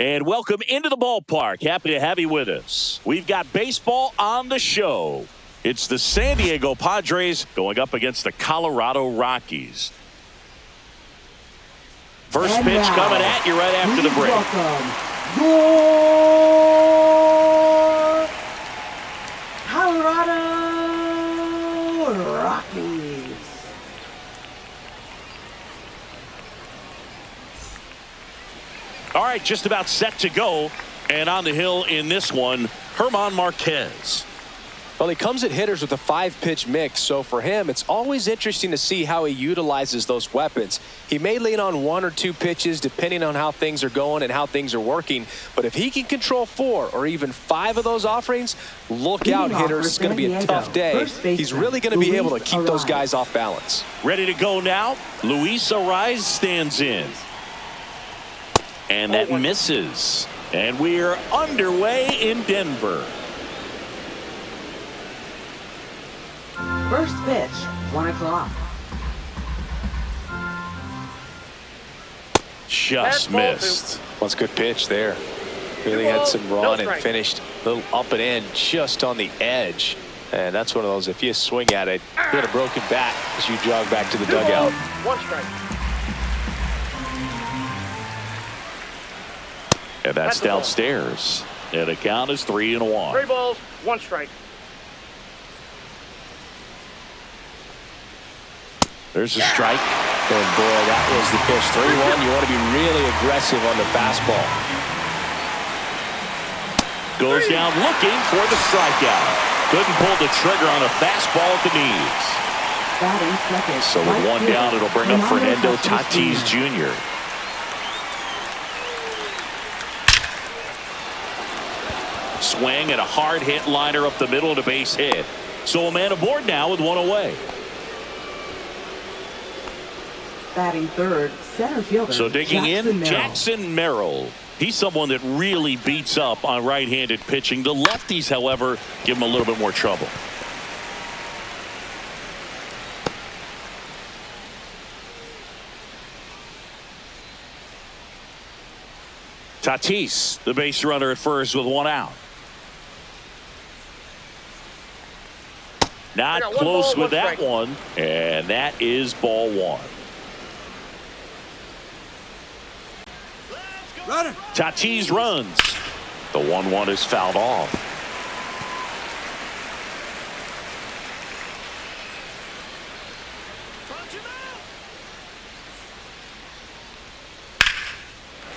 And welcome into the ballpark. Happy to have you with us. We've got baseball on the show. It's the San Diego Padres going up against the Colorado Rockies. First and pitch now, coming at you right after the break. Welcome your Colorado Rockies. All right, just about set to go. And on the hill in this one, Germán Marquez. Well, he comes at hitters with a 5-pitch mix, so for him, it's always interesting to see how he utilizes those weapons. He may lean on 1 or 2 pitches depending on how things are going and how things are working, but if he can control 4 or even 5 of those offerings, look out, hitters. It's going to be a tough day. He's really going to be able to keep those guys off balance. Ready to go now. Luis Arraez stands in. And that misses. And we're underway in Denver. First pitch, 1 o'clock. Just missed. Well, it's a good pitch there. Really had some run and finished a little up and in just on the edge. And that's one of those, if you swing at it, you get a broken bat as you jog back to the dugout. 1 strike. And that's downstairs. And the count is 3-1. 3 balls, 1 strike. There's a strike. And boy, that was the pitch. 3-1. You want to be really aggressive on the fastball. Goes down looking for the strikeout. Couldn't pull the trigger on a fastball at the knees. So with 1 down, it'll bring up Fernando Tatis Jr. Swing and a hard hit liner up the middle and a base hit. So a man aboard now with 1 away. Batting third, center fielder. So digging in, Jackson Merrill. He's someone that really beats up on right-handed pitching. The lefties, however, give him a little bit more trouble. Tatis, the base runner at first with 1 out. Not close with that one, and that is ball 1. Runner. Tatis runs. The 1-1 is fouled off.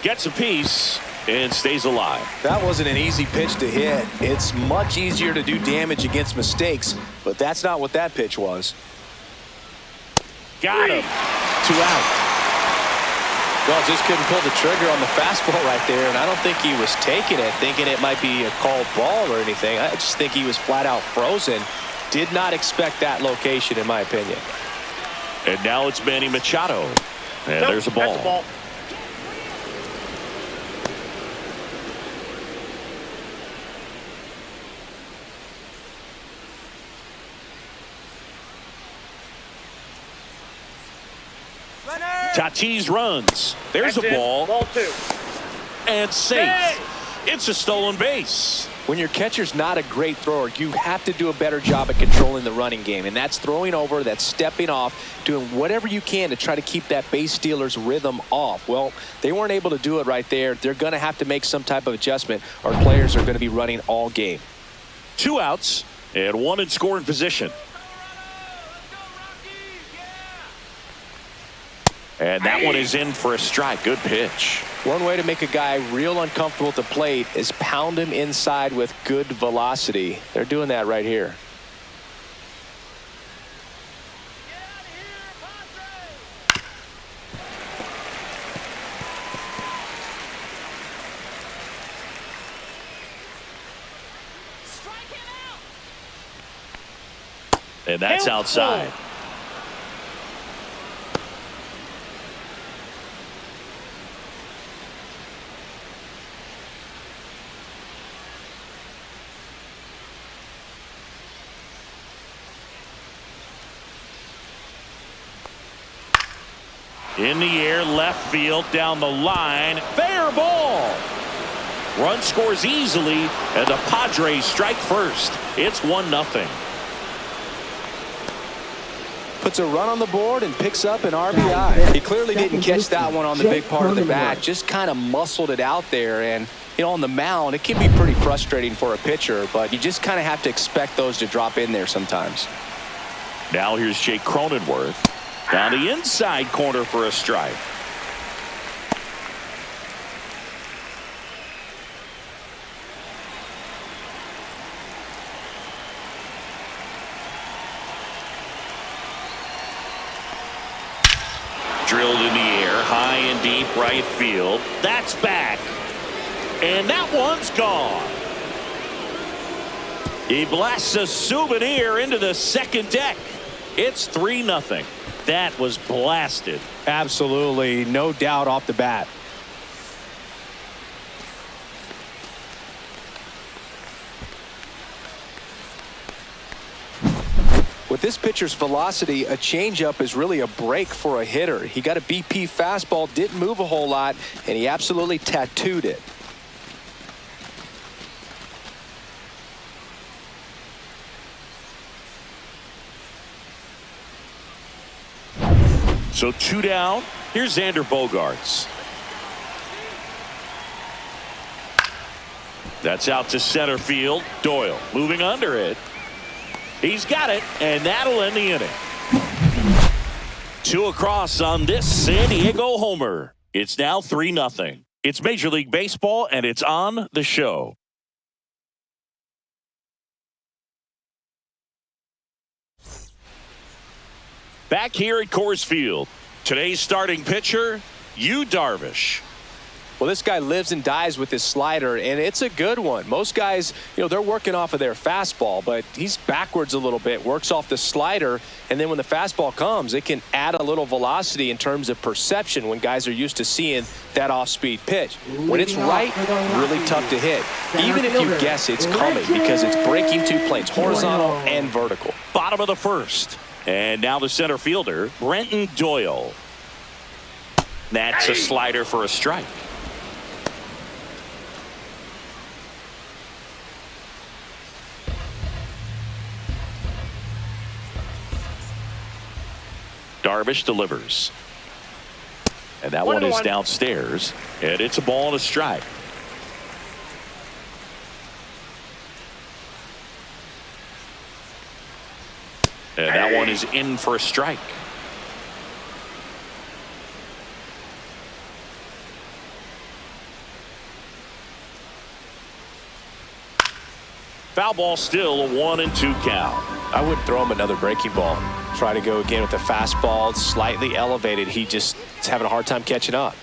Gets a piece and stays alive. That wasn't an easy pitch to hit. It's much easier to do damage against mistakes, but that's not what that pitch was. Got him. 2 out. Well, just couldn't pull the trigger on the fastball right there, and I don't think he was taking it, thinking it might be a called ball or anything. I just think he was flat out frozen. Did not expect that location, in my opinion. And now it's Manny Machado. And there's a ball. That's a ball. Tatis runs. There's a ball. Ball 2. And safe. It's a stolen base. When your catcher's not a great thrower, you have to do a better job at controlling the running game. And that's throwing over, that's stepping off, doing whatever you can to try to keep that base stealer's rhythm off. Well, they weren't able to do it right there. They're going to have to make some type of adjustment, or players are going to be running all game. 2 outs and 1 in scoring position. And that one is in for a strike. Good pitch. One way to make a guy real uncomfortable at the plate is pound him inside with good velocity. They're doing that right here. And that's outside. In the air, left field, down the line. Fair ball. Run scores easily, and the Padres strike first. It's 1-0. Puts a run on the board and picks up an RBI. He clearly didn't catch that one on the big part of the bat. Just kind of muscled it out there. And, you know, on the mound, it can be pretty frustrating for a pitcher, but you just kind of have to expect those to drop in there sometimes. Now here's Jake Cronenworth. Down the inside corner for a strike. Drilled in the air, high and deep right field. That's back. And that one's gone. He blasts a souvenir into the second deck. It's 3-0. That was blasted. Absolutely, no doubt off the bat. With this pitcher's velocity, a changeup is really a break for a hitter. He got a BP fastball, didn't move a whole lot, and he absolutely tattooed it. So 2 down. Here's Xander Bogaerts. That's out to center field. Doyle moving under it. He's got it, and that'll end the inning. 2 across on this San Diego homer. It's now 3-0. It's Major League Baseball, and it's on the show. Back here at Coors Field, today's starting pitcher, Yu Darvish. Well, this guy lives and dies with his slider, and it's a good one. Most guys, you know, they're working off of their fastball, but he's backwards a little bit, works off the slider, and then when the fastball comes, it can add a little velocity in terms of perception when guys are used to seeing that off-speed pitch. When it's right, really tough to hit, even if you guess it's coming because it's breaking 2 planes, horizontal and vertical. Bottom of the first. And now the center fielder, Brenton Doyle. That's a slider for a strike. Darvish delivers. And that one is downstairs. And it's a ball and a strike. And that one is in for a strike. Foul ball, still a 1-2 count. I wouldn't throw him another breaking ball. Try to go again with the fastball, slightly elevated. He just is having a hard time catching up.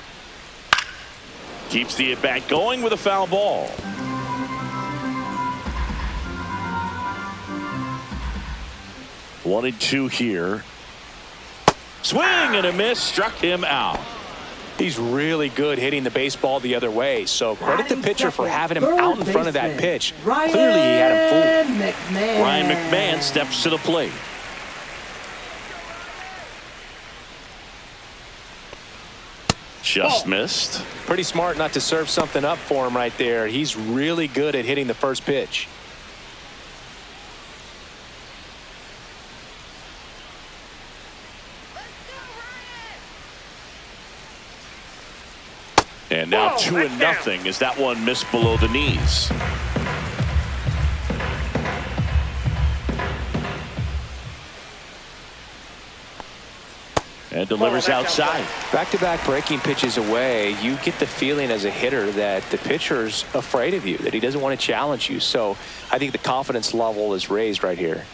Keeps the at-bat going with a foul ball. 1-2 here. Swing and a miss, struck him out. He's really good hitting the baseball the other way, so credit the pitcher for having him out in front of that pitch. Clearly he had him fooled. Ryan McMahon steps to the plate. Just missed. Pretty smart not to serve something up for him right there. He's really good at hitting the first pitch. And now 2-0 as that one missed below the knees. And delivers outside. Back-to-back breaking pitches away, you get the feeling as a hitter that the pitcher's afraid of you, that he doesn't want to challenge you. So I think the confidence level is raised right here.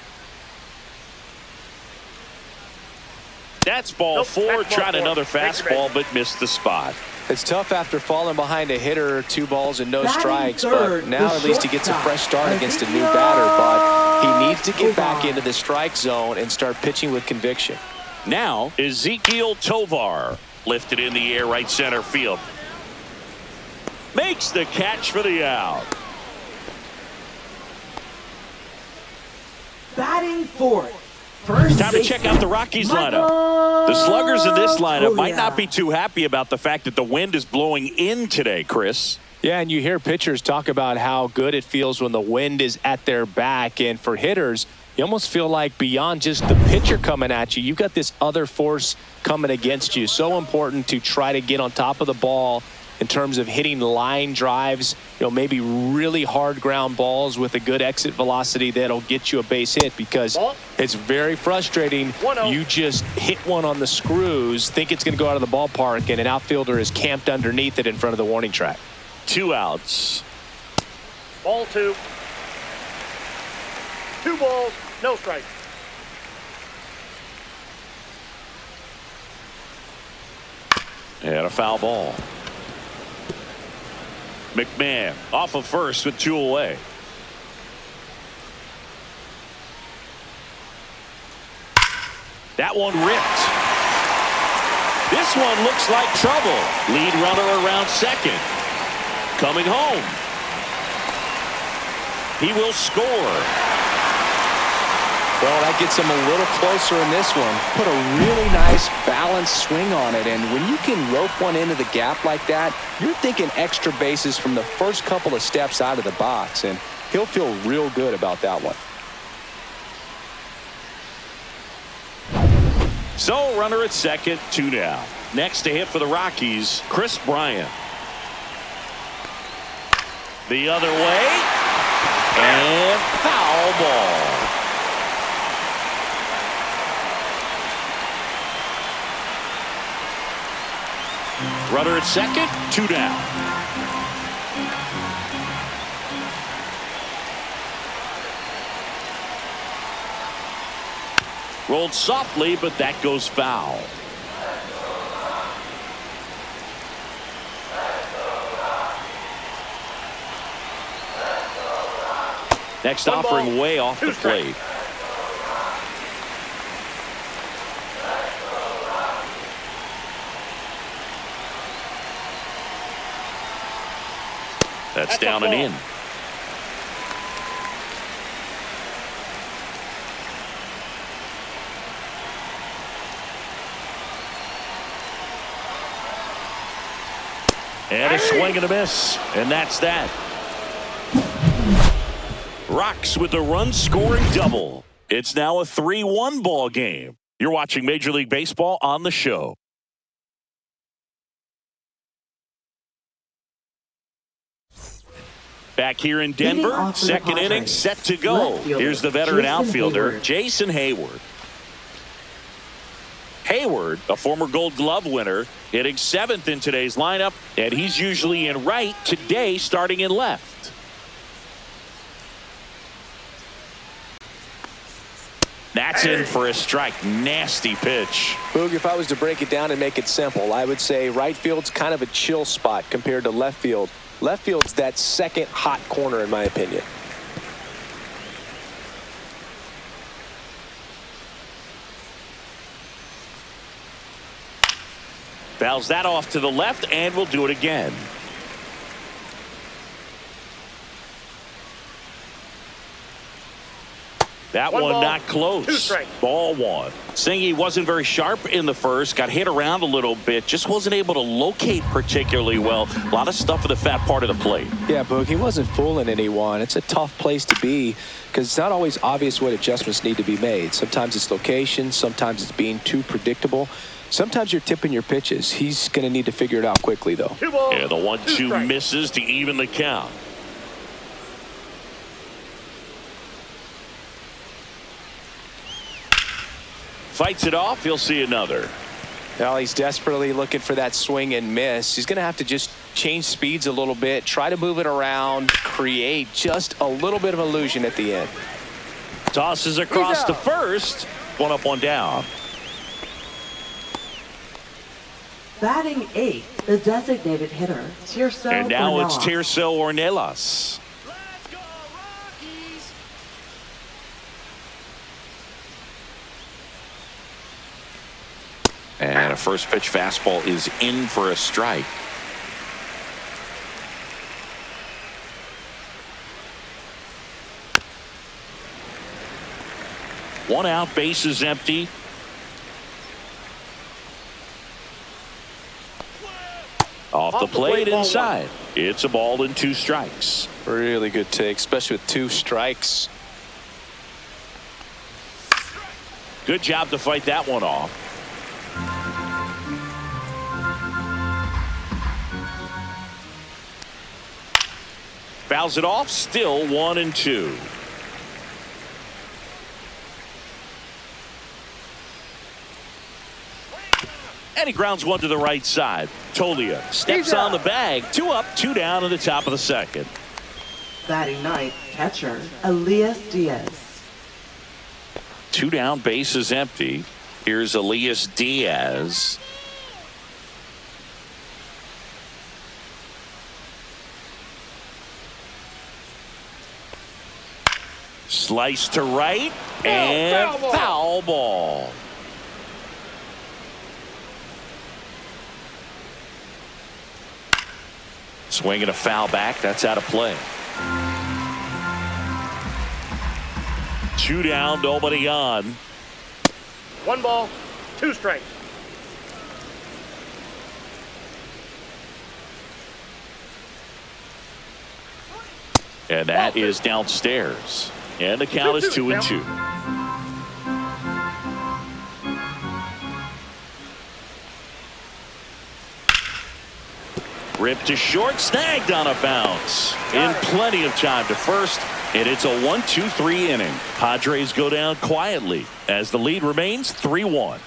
That's ball 4. Tried another fastball, but missed the spot. It's tough after falling behind a hitter, 2 balls and no strikes, but now at least he gets a fresh start against a new batter. But he needs to get back into the strike zone and start pitching with conviction. Now Ezequiel Tovar lifted in the air, right center field. Makes the catch for the out. Batting fourth. First Time to check out the Rockies lineup. The sluggers in this lineup might not be too happy about the fact that the wind is blowing in today, Chris. Yeah, and you hear pitchers talk about how good it feels when the wind is at their back. And for hitters, you almost feel like beyond just the pitcher coming at you, you've got this other force coming against you. So important to try to get on top of the ball in terms of hitting line drives, maybe really hard ground balls with a good exit velocity that'll get you a base hit, because it's very frustrating. You just hit one on the screws, think it's going to go out of the ballpark, and an outfielder is camped underneath it in front of the warning track. 2 outs. Ball 2. 2 balls, no strikes. And a foul ball. McMahon off of first with 2 away. That one ripped. This one looks like trouble. Lead runner around second. Coming home. He will score. Well, that gets him a little closer in this one. Put a really nice balanced swing on it, and when you can rope one into the gap like that, you're thinking extra bases from the first couple of steps out of the box, and he'll feel real good about that one. So, runner at second, 2 down. Next to hit for the Rockies, Chris Bryant. The other way, and foul ball. Runner at second, 2 down. Rolled softly, but that goes foul. Next offering way off the plate. That's down and in. And a swing and a miss. And that's that. Rocks with a run-scoring double. It's now a 3-1 ball game. You're watching Major League Baseball on the show. Back here in Denver, second inning set to go. Here's the veteran outfielder, Jason Hayward. Hayward, a former Gold Glove winner, hitting 7th in today's lineup, and he's usually in right, today starting in left. That's in for a strike. Nasty pitch. Boog, if I was to break it down and make it simple, I would say right field's kind of a chill spot compared to left field. Left field's that second hot corner, in my opinion. Fouls that off to the left, and we'll do it again. That one not close. Ball 1. Singy wasn't very sharp in the first. Got hit around a little bit. Just wasn't able to locate particularly well. A lot of stuff in the fat part of the plate. Yeah, Boog, he wasn't fooling anyone. It's a tough place to be because it's not always obvious what adjustments need to be made. Sometimes it's location. Sometimes it's being too predictable. Sometimes you're tipping your pitches. He's going to need to figure it out quickly, though. Yeah, the 1-2 misses to even the count. Fights it off. He'll see another. Well, he's desperately looking for that swing and miss. He's going to have to just change speeds a little bit, try to move it around, create just a little bit of illusion at the end. Tosses across to first. 1 up, 1 down. Batting 8th, the designated hitter, Tirso And now Ornelas. it's Tirso Ornelas. Let's go, Rockies! And a first pitch fastball is in for a strike. One out, base is empty. Off the plate inside. It's a ball and 2 strikes. Really good take, especially with 2 strikes. Good job to fight that one off. Fouls it off, still 1-2. And he grounds one to the right side. Tolia steps on the bag. 2 up, 2 down in the top of the second. Batting ninth, catcher Elias Diaz. 2 down, bases empty. Here's Elias Diaz. Slice to right and foul ball. Swinging a foul back. That's out of play. 2 down, nobody on. 1 ball, 2 strikes. And that is downstairs. And the count is 2-2. Ripped to short, snagged on a bounce. In plenty of time to first, and it's a 1-2-3 inning. Padres go down quietly as the lead remains 3-1.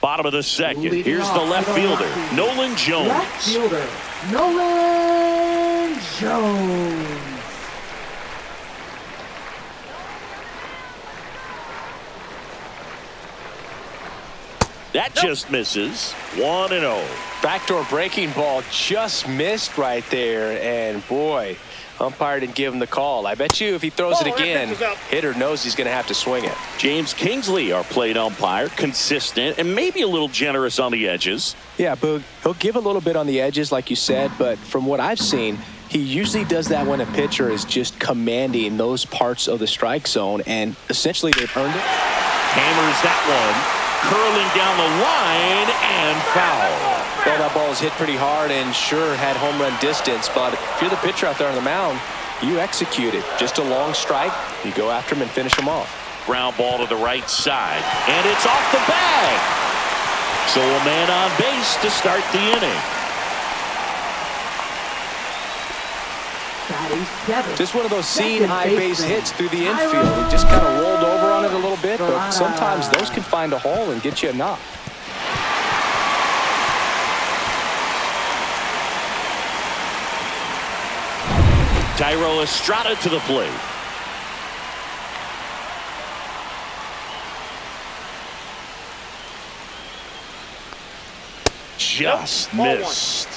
Bottom of the second. Here's the left fielder, Nolan Jones. Left fielder, Nolan Jones. That just misses. 1-0. Backdoor breaking ball just missed right there. And boy, umpire didn't give him the call. I bet you if he throws it again, hitter knows he's going to have to swing it. James Kingsley, our plate umpire, consistent and maybe a little generous on the edges. Yeah, Boog, he'll give a little bit on the edges like you said, but from what I've seen, he usually does that when a pitcher is just commanding those parts of the strike zone, and essentially they've earned it. Hammers that one. Curling down the line and foul. Well, that ball was hit pretty hard and sure had home run distance, but if you're the pitcher out there on the mound, you execute it. Just a long strike, you go after him and finish him off. Ground ball to the right side, and it's off the bag. So a man on base to start the inning. Batting seventh. Just one of those seeing high base hits through the infield. He just kind of rolled over on it a little bit, but sometimes those can find a hole and get you a knock. Tyro Estrada to the plate. Just missed.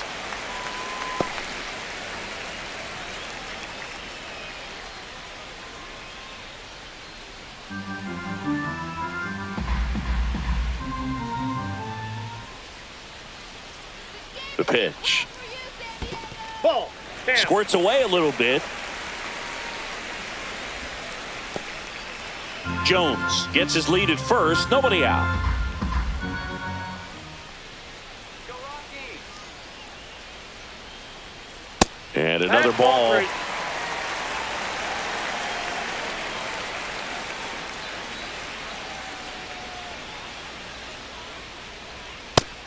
The pitch. Ball. Down. Squirts away a little bit. Jones gets his lead at first. Nobody out. Go Rockies. And another ball. Great.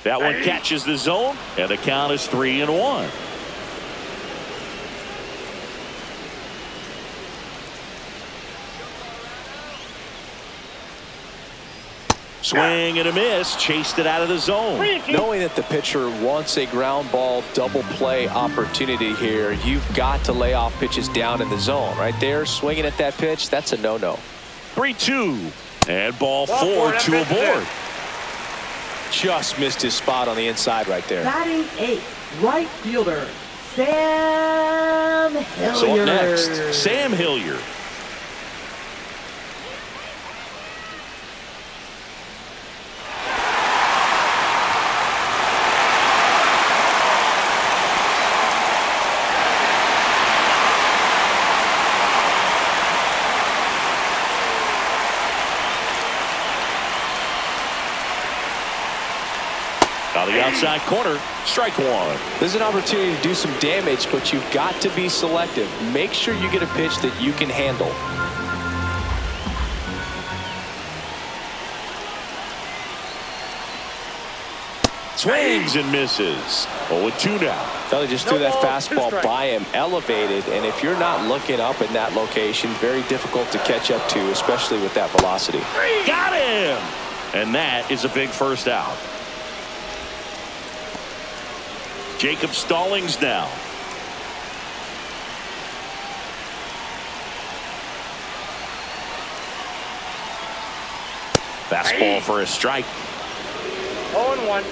That one catches the zone, and the count is 3-1. Swing and a miss, chased it out of the zone. Knowing that the pitcher wants a ground ball double play opportunity here, you've got to lay off pitches down in the zone. Right there, swinging at that pitch, that's a no-no. 3-2, and ball 4, 2 aboard. Just missed his spot on the inside right there. Batting eighth, right fielder Sam Hilliard. So up next, Sam Hilliard. outside corner, strike one. There's an opportunity to do some damage, but you've got to be selective. Make sure you get a pitch that you can handle. Swings and misses. 0-2 now. They just threw that fastball by him, elevated, and if you're not looking up in that location, very difficult to catch up to, especially with that velocity. Got him! And that is a big first out. Jacob Stallings now. Fastball for a strike. 0-1.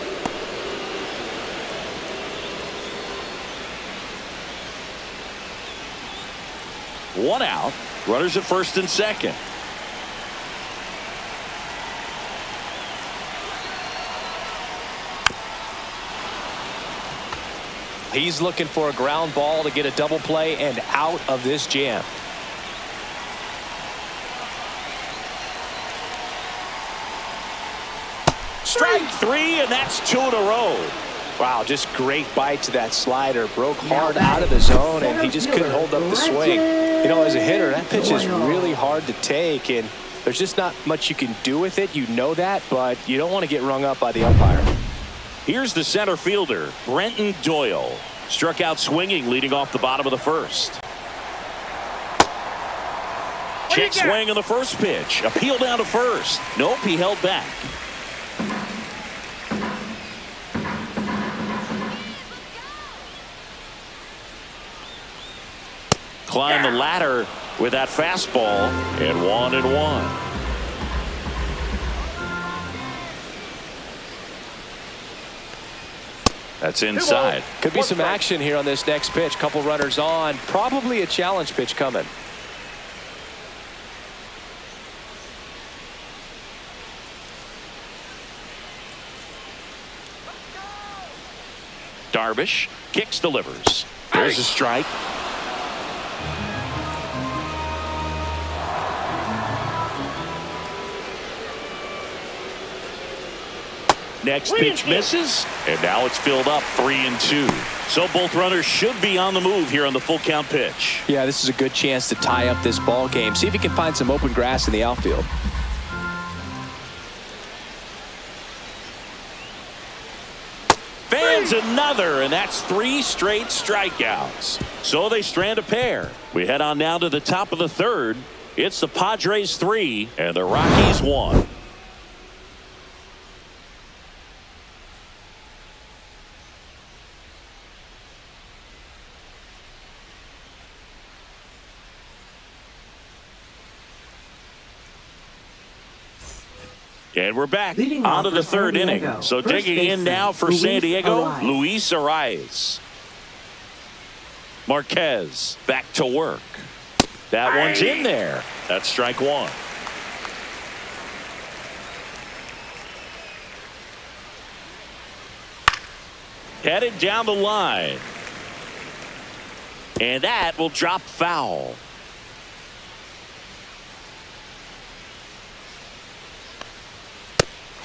One out. Runners at first and second. He's looking for a ground ball to get a double play and out of this jam. Strike three, and that's 2 in a row. Wow, just great bite to that slider. Broke hard out of the zone, and he just couldn't hold up the swing. You know, as a hitter, that pitch is really hard to take, and there's just not much you can do with it. You know that, but you don't want to get rung up by the umpire. Here's the center fielder, Brenton Doyle. Struck out swinging, leading off the bottom of the first. Check swing on the first pitch. Appeal down to first. Nope, he held back. Climb the ladder with that fastball, and 1-1. That's inside. Could be some action here on this next pitch. Couple runners on. Probably a challenge pitch coming. Darvish kicks, delivers. There's a strike. Next pitch misses, and now it's filled up 3-2. So both runners should be on the move here on the full count pitch. Yeah, this is a good chance to tie up this ball game. See if he can find some open grass in the outfield. Fans another, and that's 3 straight strikeouts. So they strand a pair. We head on now to the top of the third. It's the Padres 3 and the Rockies 1. And we're back onto the third inning. So digging in now for San Diego, Luis Arias. Marquez back to work. That one's in there. That's strike one. Headed down the line. And that will drop foul.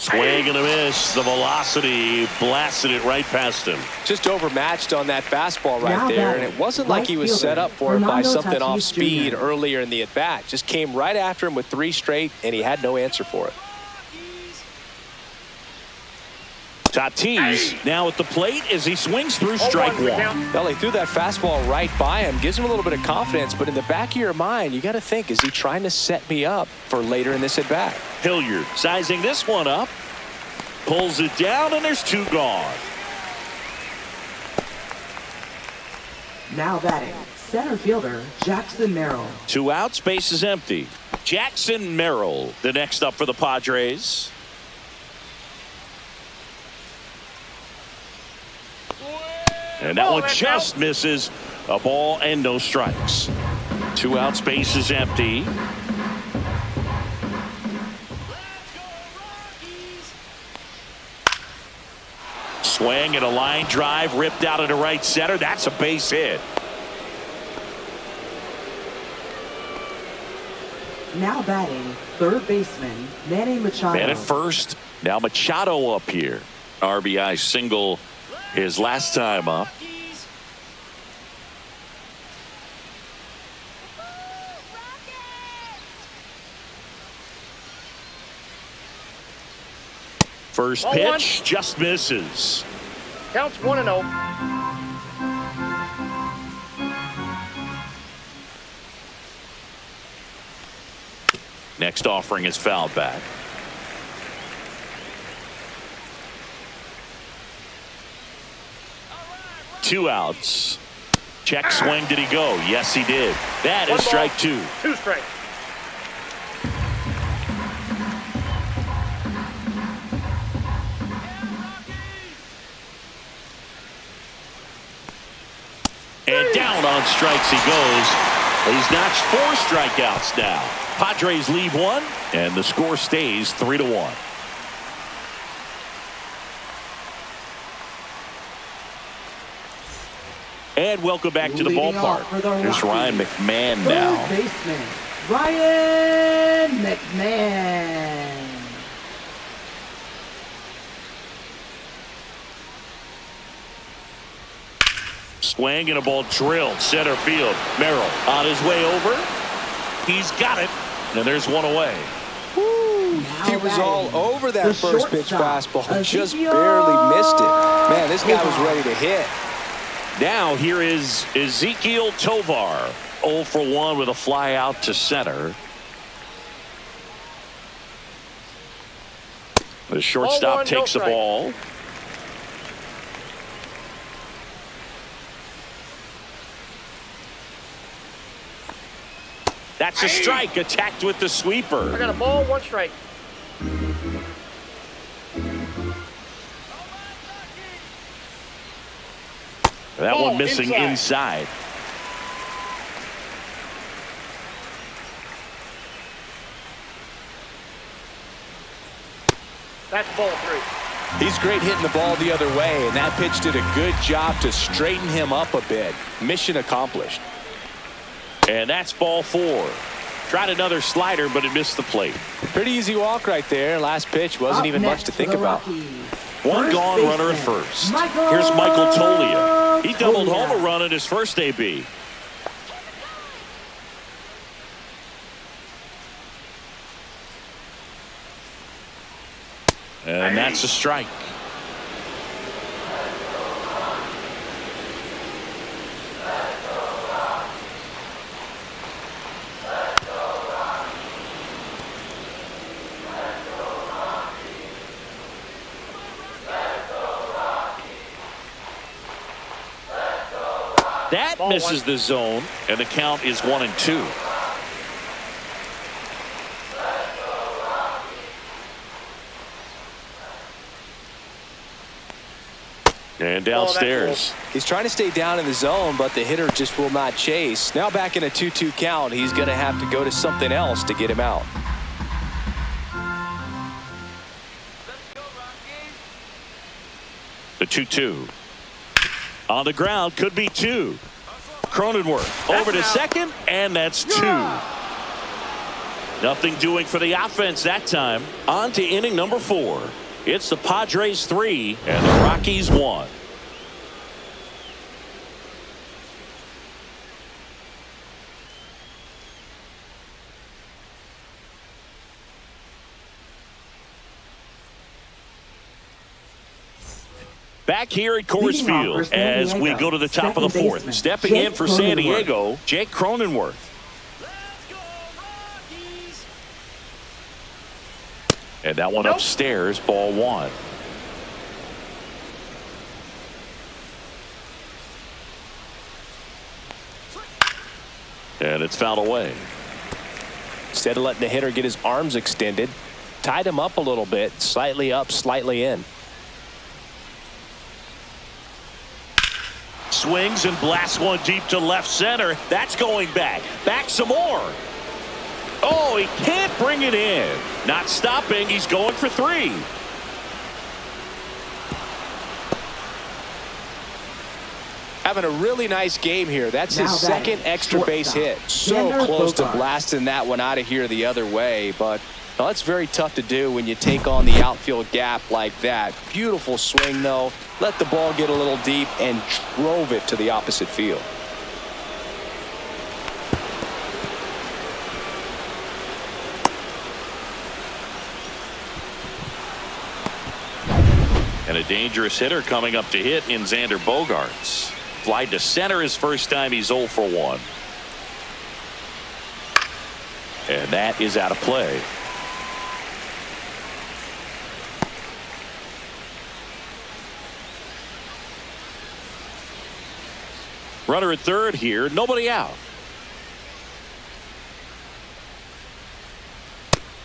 Swing and a miss. The velocity blasted it right past him. Just overmatched on that fastball right there, and it wasn't like he was set up for it by something off speed earlier in the at-bat. Just came right after him with 3 straight, and he had no answer for it. Tatis now at the plate as he swings through strike one. Well, he threw that fastball right by him. Gives him a little bit of confidence, but in the back of your mind, you got to think, is he trying to set me up for later in this at-bat? Hilliard sizing this one up. Pulls it down, and there's 2 gone. Now batting, center fielder Jackson Merrill. 2 outs, base is empty. Jackson Merrill, the next up for the Padres. And that one just misses. A ball and no strikes. 2 outs, base is empty. Swing and a line drive ripped out into right center. That's a base hit. Now batting, third baseman Manny Machado. Man at first. Now Machado up here. RBI single his last time up. First pitch just misses. Counts 1-0. Next offering is fouled back. Two outs. Check swing. Did he go? Yes, he did. That is strike two. 2 strikes. And down on strikes he goes. He's notched 4 strikeouts now. Padres lead 1, and the score stays 3-1. And welcome back to the ballpark. Here's Ryan McMahon now. Third baseman, Ryan McMahon. Swing and a ball drilled center field. Merrill on his way over. He's got it. And there's one away. He was all over that first pitch fastball. Just barely missed it. Man, this guy was ready to hit. Now here is Ezekiel Tovar. 0 for 1 with a fly out to center. The shortstop takes the ball. That's a strike, attacked with the sweeper. I got a ball, 1 strike. That one missing inside. That's ball 3. He's great hitting the ball the other way, and that pitch did a good job to straighten him up a bit. Mission accomplished. And that's ball 4. Tried another slider, but it missed the plate. Pretty easy walk right there. Last pitch wasn't even much to think about. One gone runner at first. Here's Michael Tolia. He doubled home a run at his first AB. And that's a strike. That misses the zone, and the count is 1-2. And downstairs. He's trying to stay down in the zone, but the hitter just will not chase. Now back in a 2-2 count, he's going to have to go to something else to get him out. The 2-2. On the ground, could be 2. Cronenworth over to second, and that's 2. Nothing doing for the offense that time. On to inning number 4. It's the Padres 3 and the Rockies 1. Back here at Coors Field as we go to the top of the 4th. Stepping in for San Diego, Jake Cronenworth. And that one upstairs, ball 1. And it's fouled away. Instead of letting the hitter get his arms extended, tied him up a little bit, slightly up, slightly in. Swings and blasts one deep to left center. That's going back. Back some more. Oh, he can't bring it in. Not stopping. He's going for 3. Having a really nice game here. That's his second extra base hit. So close to blasting that one out of here the other way, but Now, that's very tough to do when you take on the outfield gap like that. Beautiful swing, though. Let the ball get a little deep and drove it to the opposite field. And a dangerous hitter coming up to hit in Xander Bogaerts. Fly to center his first time. He's 0 for 1. And that is out of play. Runner at third here. Nobody out.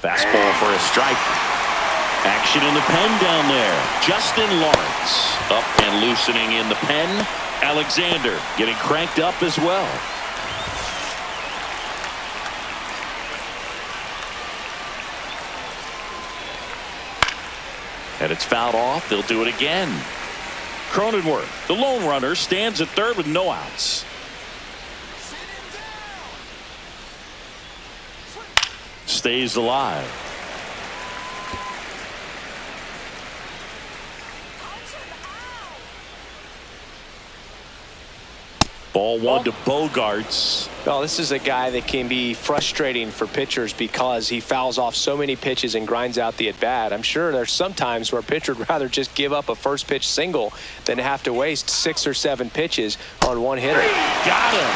Fastball for a strike. Action in the pen down there. Justin Lawrence up and loosening in the pen. Alexander getting cranked up as well. And it's fouled off. They'll do it again. Cronenworth, the lone runner, stands at third with no outs. Stays alive. Ball one to Bogaerts. Well, this is a guy that can be frustrating for pitchers because he fouls off so many pitches and grinds out the at-bat. I'm sure there's some times where a pitcher would rather just give up a first pitch single than have to waste 6 or 7 pitches on one hitter. Got him.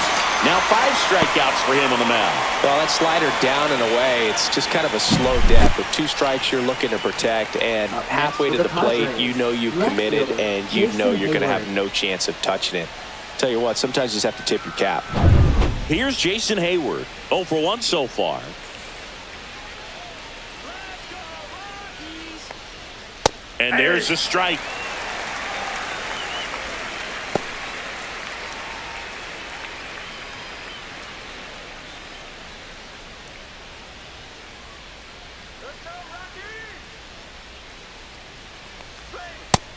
Now 5 strikeouts for him on the mound. Well, that slider down and away, it's just kind of a slow death. With 2 strikes you're looking to protect, and halfway to the plate, you know you've committed, and you know you're going to have no chance of touching it. Tell you what, sometimes you just have to tip your cap. Here's Jason Hayward. 0 for 1 so far. And there's a strike.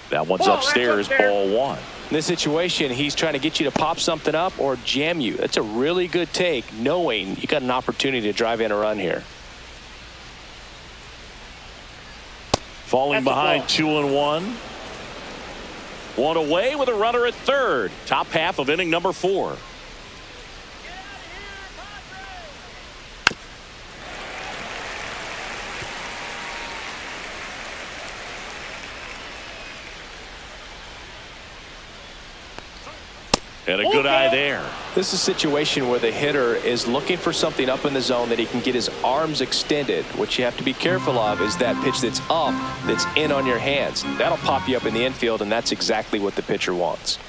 That one's upstairs, ball 1. In this situation, he's trying to get you to pop something up or jam you. That's a really good take, knowing you got an opportunity to drive in a run here. Falling behind 2-1. 1 away with a runner at third. Top half of inning number 4. And a good eye there. This is a situation where the hitter is looking for something up in the zone that he can get his arms extended. What you have to be careful of is that pitch that's up, that's in on your hands. That'll pop you up in the infield, and that's exactly what the pitcher wants.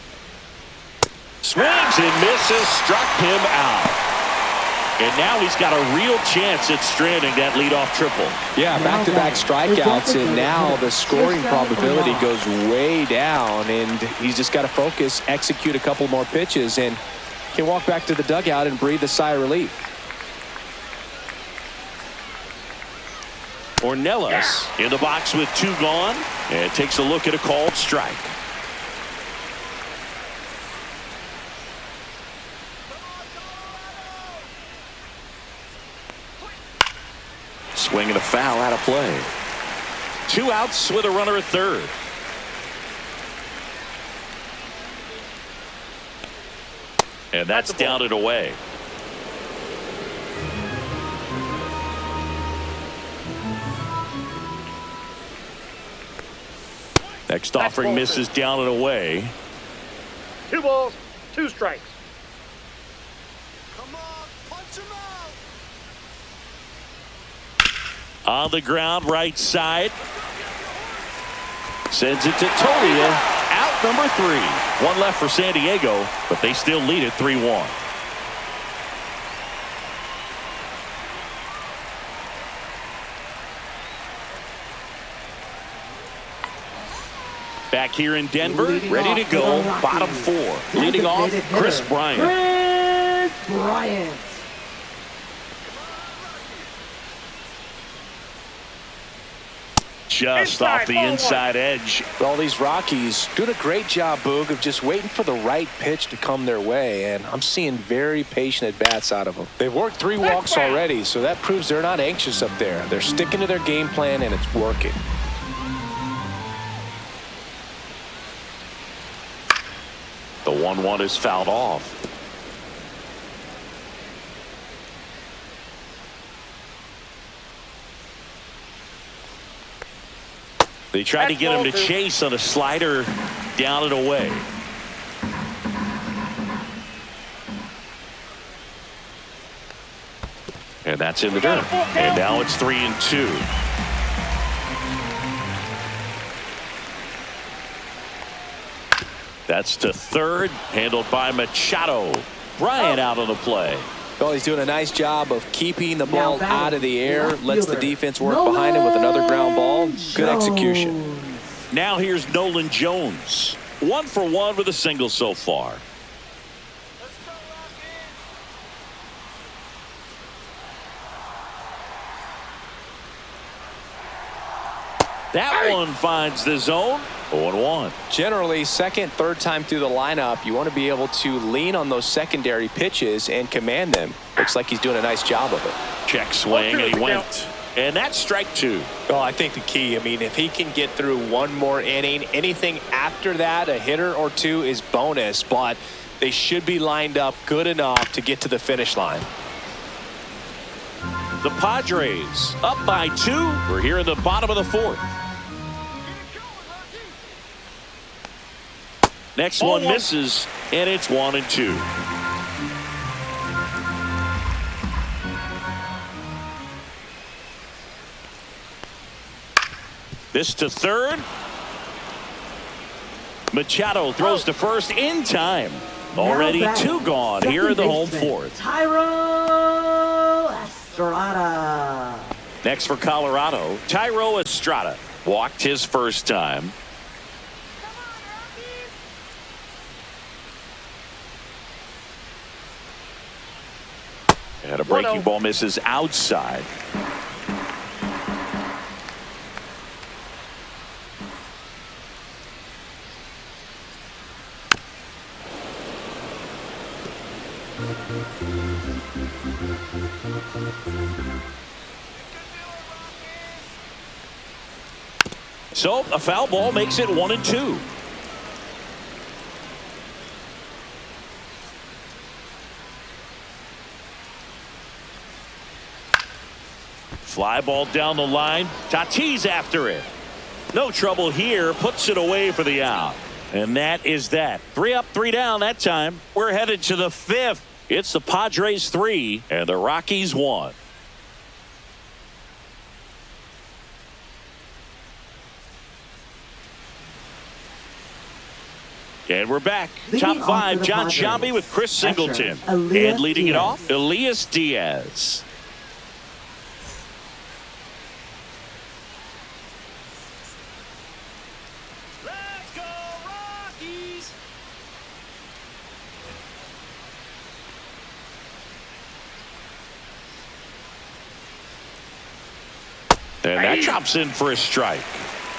Swings and misses, struck him out. And now he's got a real chance at stranding that leadoff triple. Yeah, back-to-back strikeouts, and now the scoring probability goes way down, and he's just got to focus, execute a couple more pitches, and can walk back to the dugout and breathe a sigh of relief. Ornelas in the box with 2 gone, and takes a look at a called strike. Swing and a foul, out of play. 2 outs with a runner at third. And that's down and away. Next offering misses down and away. 2 balls, 2 strikes. Come on, punch him out. On the ground, right side. Sends it to Tolia. Out number 3. 1 left for San Diego, but they still lead it 3-1. Back here in Denver, ready to go. Bottom 4. Leading off, Chris Bryant. Chris Bryant. Just off the inside edge. Well, these Rockies doing a great job, Boog, of just waiting for the right pitch to come their way, and I'm seeing very patient at-bats out of them. They've worked 3 walks already, so that proves they're not anxious up there. They're sticking to their game plan, and it's working. The 1-1 is fouled off. They tried to get him to chase on a slider down and away. And that's in the dirt. And now it's 3-2. That's to third, handled by Machado. Bryant out on the play. Well, he's doing a nice job of keeping the ball out of the air, lets the defense work behind him with another ground ball. Good execution. Now here's Nolan Jones. 1 for 1 with a single so far. That one finds the zone. 0-1. Generally, second, third time through the lineup, you want to be able to lean on those secondary pitches and command them. Looks like he's doing a nice job of it. Check swing, and he went. And that's strike 2. Well, I think the key, if he can get through one more inning, anything after that, a hitter or 2 is bonus, but they should be lined up good enough to get to the finish line. The Padres up by 2. We're here in the bottom of the 4th. Next one misses, and it's 1-2. This to third. Machado throws to first in time. Already 2 gone here in the home 4th. Tyro Estrada. Next for Colorado, Tyro Estrada walked his first time. And a breaking ball misses outside. So a foul ball makes it 1-2. Fly ball down the line. Tatis after it. No trouble here. Puts it away for the out. And that is that. 3 up, 3 down that time. We're headed to the 5th. It's the Padres 3 and the Rockies 1. And we're back. Top 5, John Sciambi with Chris Singleton. And leading it off, Elias Diaz. Let's go, Rockies! And that drops in for a strike.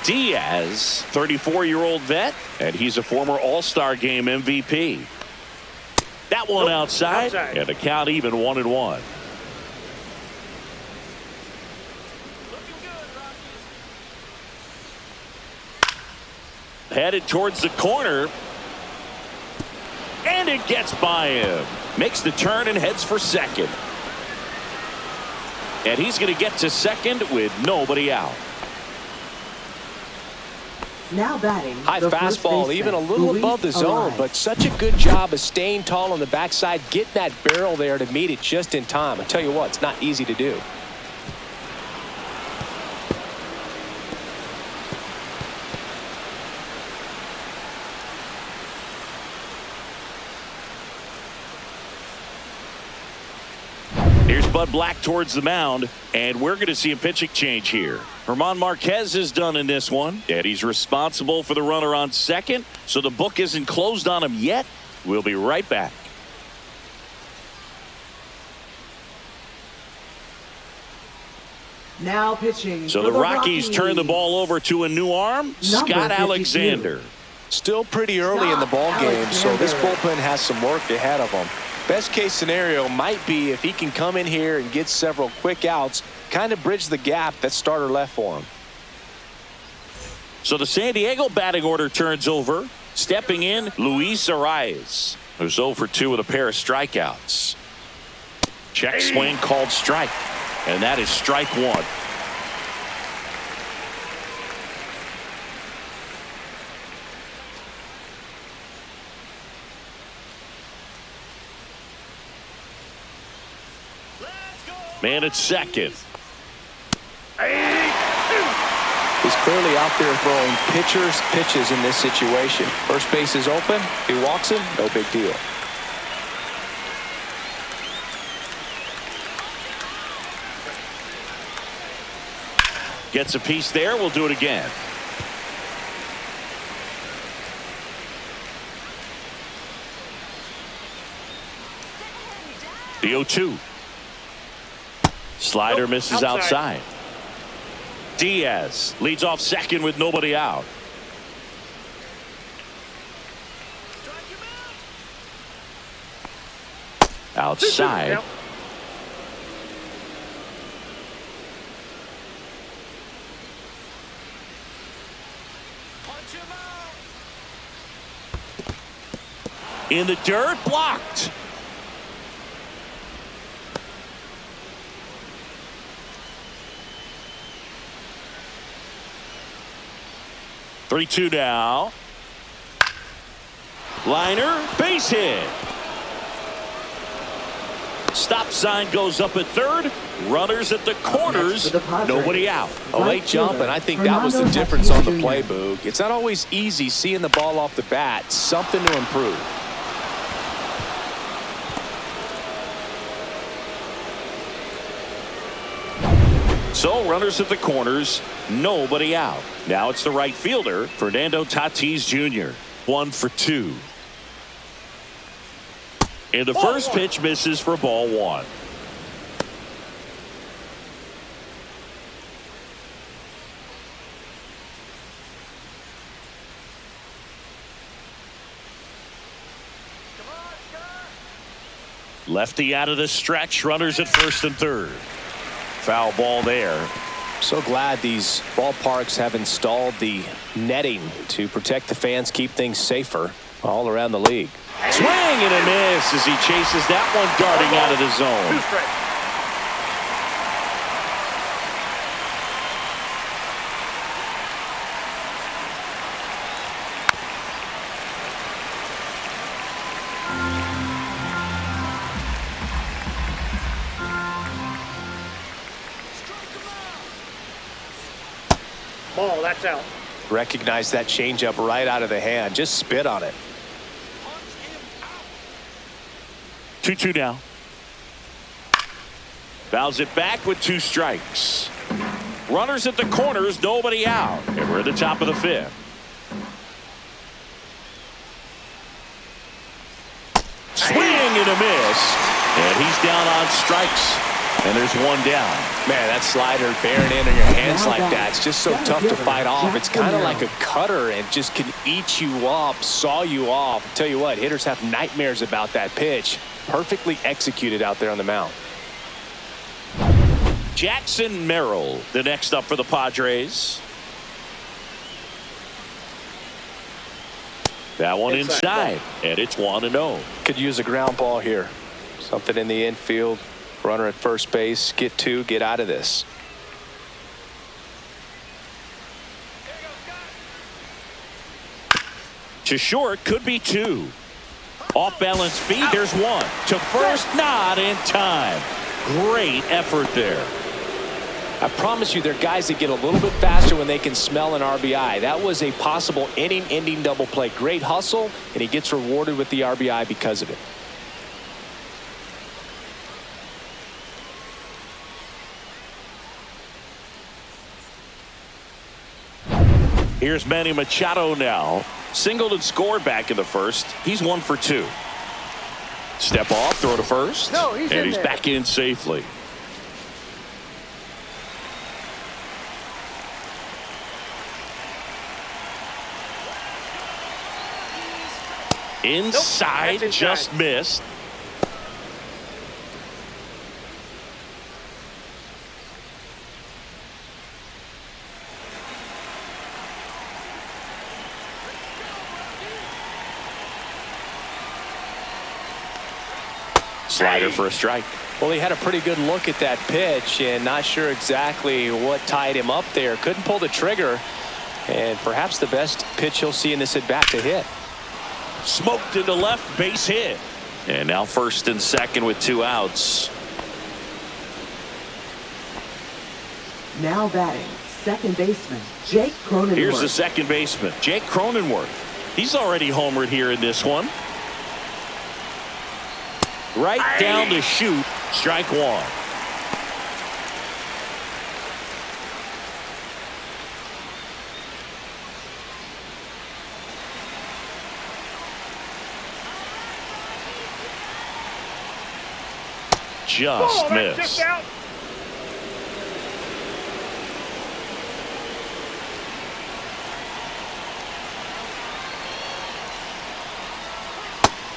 Diaz, 34-year-old vet, and he's a former All-Star Game MVP. That one outside, and the count even 1-1. Looking good, Rockies. Headed towards the corner, and it gets by him. Makes the turn and heads for second. And he's going to get to second with nobody out. Now batting. High fastball, even a little Luis above the zone, Arias. but such a good job of staying tall on the backside, getting that barrel there to meet it just in time. I tell you what, it's not easy to do. Here's Bud Black towards the mound, and we're going to see a pitching change here. German Marquez is done in this one, and he's responsible for the runner on second, so the book isn't closed on him yet. We'll be right back. Now pitching. So for the Rockies turn the ball over to a new arm, Number Scott 52. Alexander. Still pretty early in the ball game, so this Alexander. bullpen has some work ahead of them. Best case scenario might be if he can come in here and get several quick outs, kind of bridge the gap that starter left for him. So the San Diego batting order turns over. Stepping in, Luis Arias, who's 0 for 2 with a pair of strikeouts. Check swing called strike, and that is strike one. Let's go. Man at second. He's clearly out there throwing pitchers pitches in this situation. First base is open. He walks him. No big deal. Gets a piece there. We'll do it again. The 0-2. Slider misses outside. Diaz leads off second with nobody out. Strike him out. Outside. Now, Punch him out. In the dirt, blocked. Three-two now. Liner, base hit. Stop sign goes up at third. Runners at the corners. for the Padres. Nobody out. A late jump, and I think that was the difference on the play, Boog. It's not always easy seeing the ball off the bat. Something to improve. So runners at the corners, nobody out. Now it's the right fielder, Fernando Tatis Jr. 1 for 2. And the first pitch misses for ball one. Lefty out of the stretch, runners at first and third. Foul ball there. So glad these ballparks have installed the netting to protect the fans, keep things safer all around the league. Swing and a miss as he chases that one darting out of the 2 zone. strikes. Ball, that's out. Recognize that changeup right out of the hand. Just spit on it. Punch him out. 2-2 now. Fouls it back with 2 strikes. Runners at the corners, nobody out. And we're at the top of the 5th. Swing and a miss. And he's down on strikes. And there's one down. Man, that slider bearing in on your hands like that, it's just so tough to fight off. It's kind of like a cutter and just can eat you up, saw you off. Tell you what, hitters have nightmares about that pitch. Perfectly executed out there on the mound. Jackson Merrill, the next up for the Padres. That one inside, and it's 1-0. Could use a ground ball here. Something in the infield. Runner at first base. Get 2. Get out of this. To short, could be 2. Off balance feed, there's 1. To first, not in time. Great effort there. I promise you, there are guys that get a little bit faster when they can smell an RBI. That was a possible inning-ending double play. Great hustle, and he gets rewarded with the RBI because of it. Here's Manny Machado now. Singled and scored back in the first. He's 1 for 2. Step off, throw to first. No, he's and in he's there. back in safely. Inside, Nope, just missed. Slider for a strike. Well, he had a pretty good look at that pitch and not sure exactly what tied him up there. Couldn't pull the trigger, and perhaps the best pitch he'll see in this at bat to hit. Smoked into left, base hit. And now first and second with 2 outs. Now batting, second baseman, Jake Cronenworth. Here's the second baseman, Jake Cronenworth. He's already homered here in this one. Right down to shoot, strike one. Just That's just missed. out.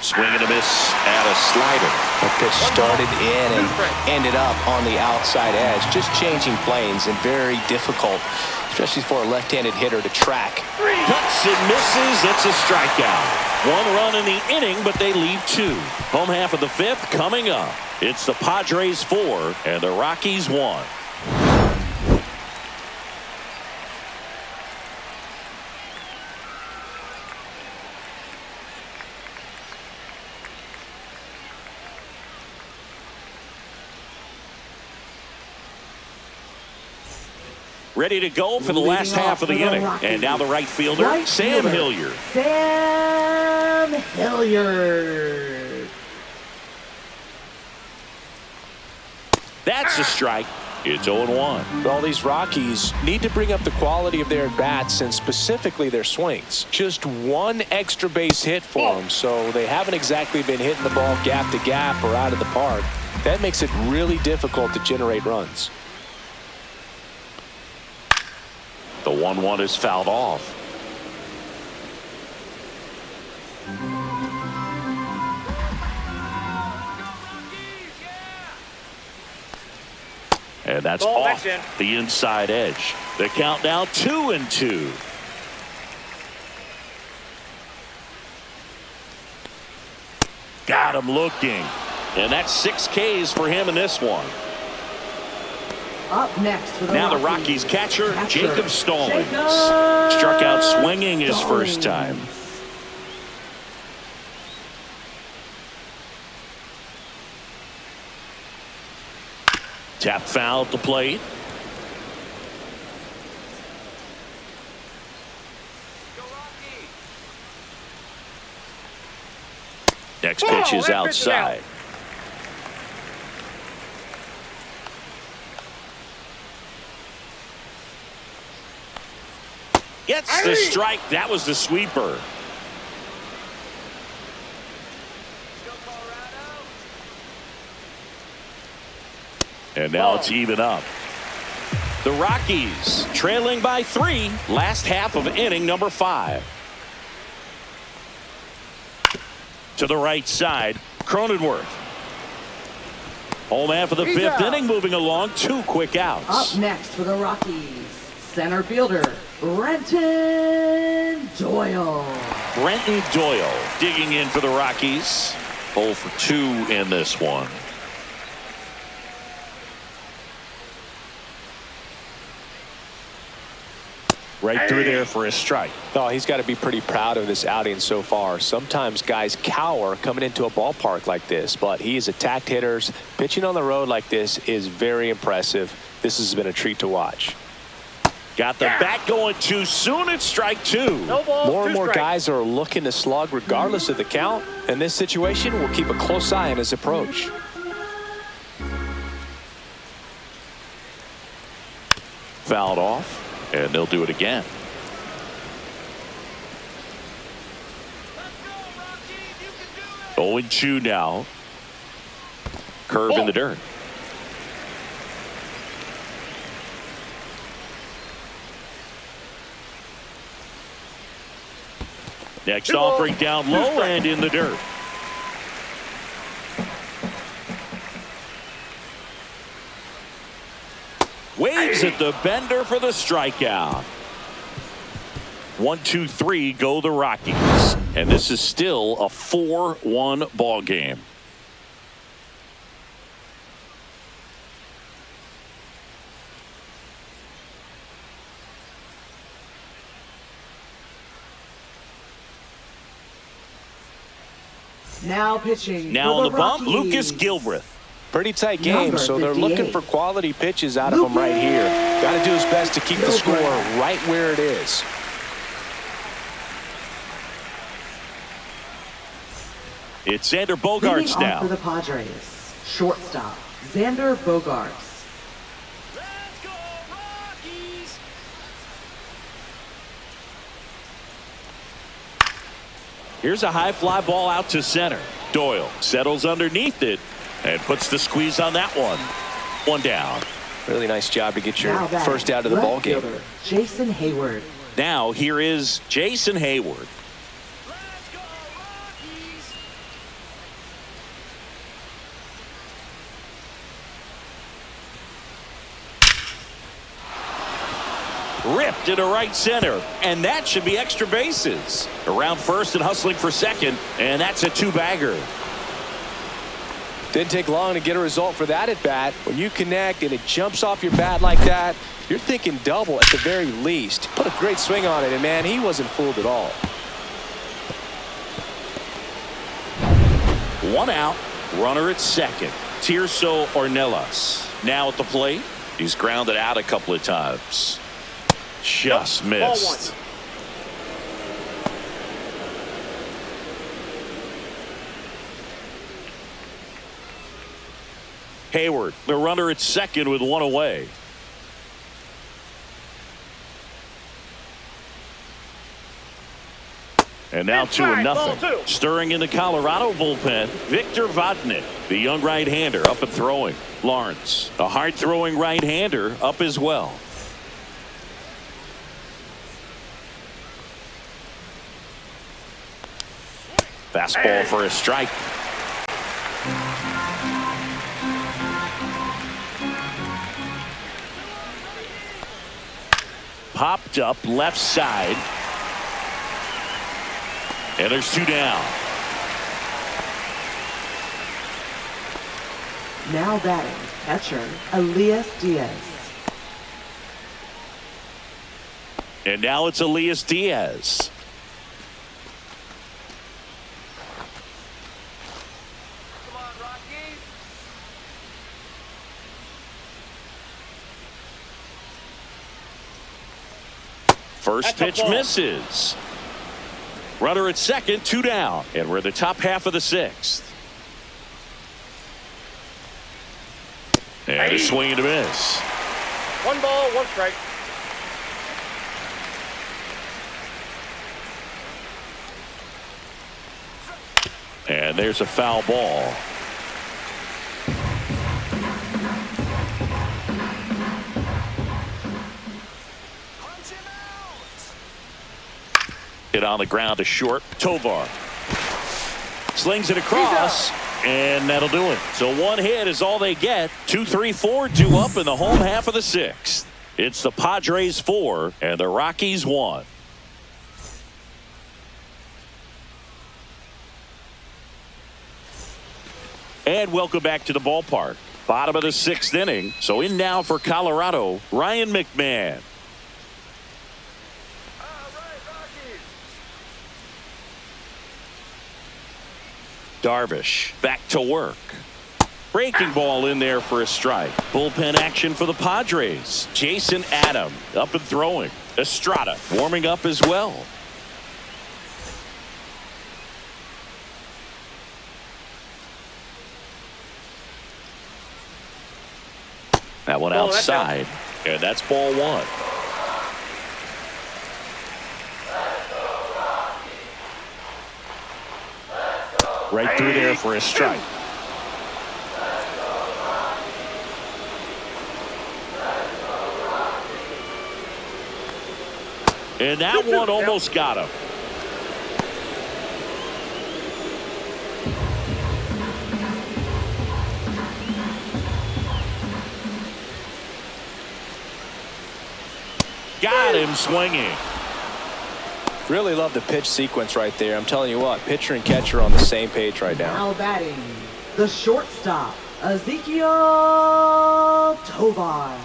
Swing and a miss at a slider. The pitch started in and ended up on the outside edge, just changing planes and very difficult, especially for a left-handed hitter to track. Cuts and misses. It's a strikeout. 1 run in the inning, but they leave 2. Home half of the 5th coming up. It's the Padres 4 and the Rockies 1. Ready to go for the last half of the inning. And now the right fielder, Sam Hilliard. Sam Hilliard. That's a strike. It's 0-1. Well, these Rockies need to bring up the quality of their at-bats and specifically their swings. Just 1 extra base hit for them, so they haven't exactly been hitting the ball gap to gap or out of the park. That makes it really difficult to generate runs. The 1-1 is fouled off. And that's Ball, off that's in. the inside edge. The count now 2-2. Got him looking. And that's 6 Ks for him in this one. Up next for the Now the Rockies Rockies catcher, Jacob Stallings. Struck out swinging his first time. Tap foul at the plate. Next pitch is that pitch is out. outside. Gets the strike. That was the sweeper. And now it's even up. The Rockies trailing by 3. Last half of inning number 5. To the right side, Cronenworth. Home half of the 5th inning moving along. 2 quick outs. Up next for the Rockies, center fielder, Brenton Doyle. Brenton Doyle digging in for the Rockies. 0 for 2 in this one. Right through there for a strike. Oh, he's got to be pretty proud of this outing so far. Sometimes guys cower coming into a ballpark like this, but he has attacked hitters. Pitching on the road like this is very impressive. This has been a treat to watch. Got the bat going too soon. It's strike 2. No ball, More and 2 more strikes. guys are looking to slug regardless of the count. In this situation, we'll keep a close eye on his approach. Fouled off. And they'll do it again. Let's go, Rockies. You can do it. 0-2 now. Curve in the dirt. Next 2 balls, offering down 2 low strikes. and in the dirt. Waves at the bender for the strikeout. 1, 2, 3 go the Rockies. And this is still a 4-1 ball game. Now pitching Now for on the bump, Rockies. Lucas Gilbreth. Pretty tight game, Number so they're 58. looking for quality pitches out of him right here. Got to do his best to keep the score right where it is. It's Xander Leading Bogaerts off now. for the Padres, shortstop Xander Bogaerts. Let's go, Rockies! Here's a high fly ball out to center. Doyle settles underneath it and puts the squeeze on that one. 1 down. Really nice job to get your Now batting, first out of the left ball game. fielder, Jason Hayward. Now here is Jason Hayward. Let's go, Rockies! Ripped into right center, and that should be extra bases. Around first and hustling for second, and that's a 2-bagger. Didn't take long to get a result for that at bat. When you connect and it jumps off your bat like that, you're thinking double at the very least. Put a great swing on it, and man, he wasn't fooled at all. 1 out, runner at second. Tirso Ornelas now at the plate. He's grounded out a couple of times. Just Ball missed. 1. Hayward, the runner at second with 1 away. And now 2-0. Ball 2. Stirring in the Colorado bullpen, Victor Vodnik, the young right-hander, up and throwing. Lawrence, a hard-throwing right-hander, up as well. Fastball for a strike. Popped up left side. And there's 2 down. Now batting, catcher Elias Diaz. And now it's Elias Diaz. Come on, Rockies! First That's a pitch ball. misses. Runner at second, 2 down. And we're in the top half of the 6th. And a swing and a miss. 1 ball, 1 strike. And there's a foul ball. Punch him out! Hit on the ground to short. Tovar slings it across, and that'll do it. So 1 hit is all they get. 2, 3, 4, 2 up in the home half of the 6th. It's the Padres 4 and the Rockies 1. And welcome back to the ballpark. Bottom of the 6th inning. So in now for Colorado, Ryan McMahon. All right, Rockies! Darvish back to work. Breaking ball in there for a strike. Bullpen action for the Padres. Jason Adam up and throwing. Estrada warming up as well. That one Ball, that's out. outside, and that's ball 1. Right through there for a strike. And that one almost got him. got him swinging. Really love the pitch sequence right there. I'm telling you what, pitcher and catcher are on the same page right now. Now batting, the shortstop, Ezekiel Tovar.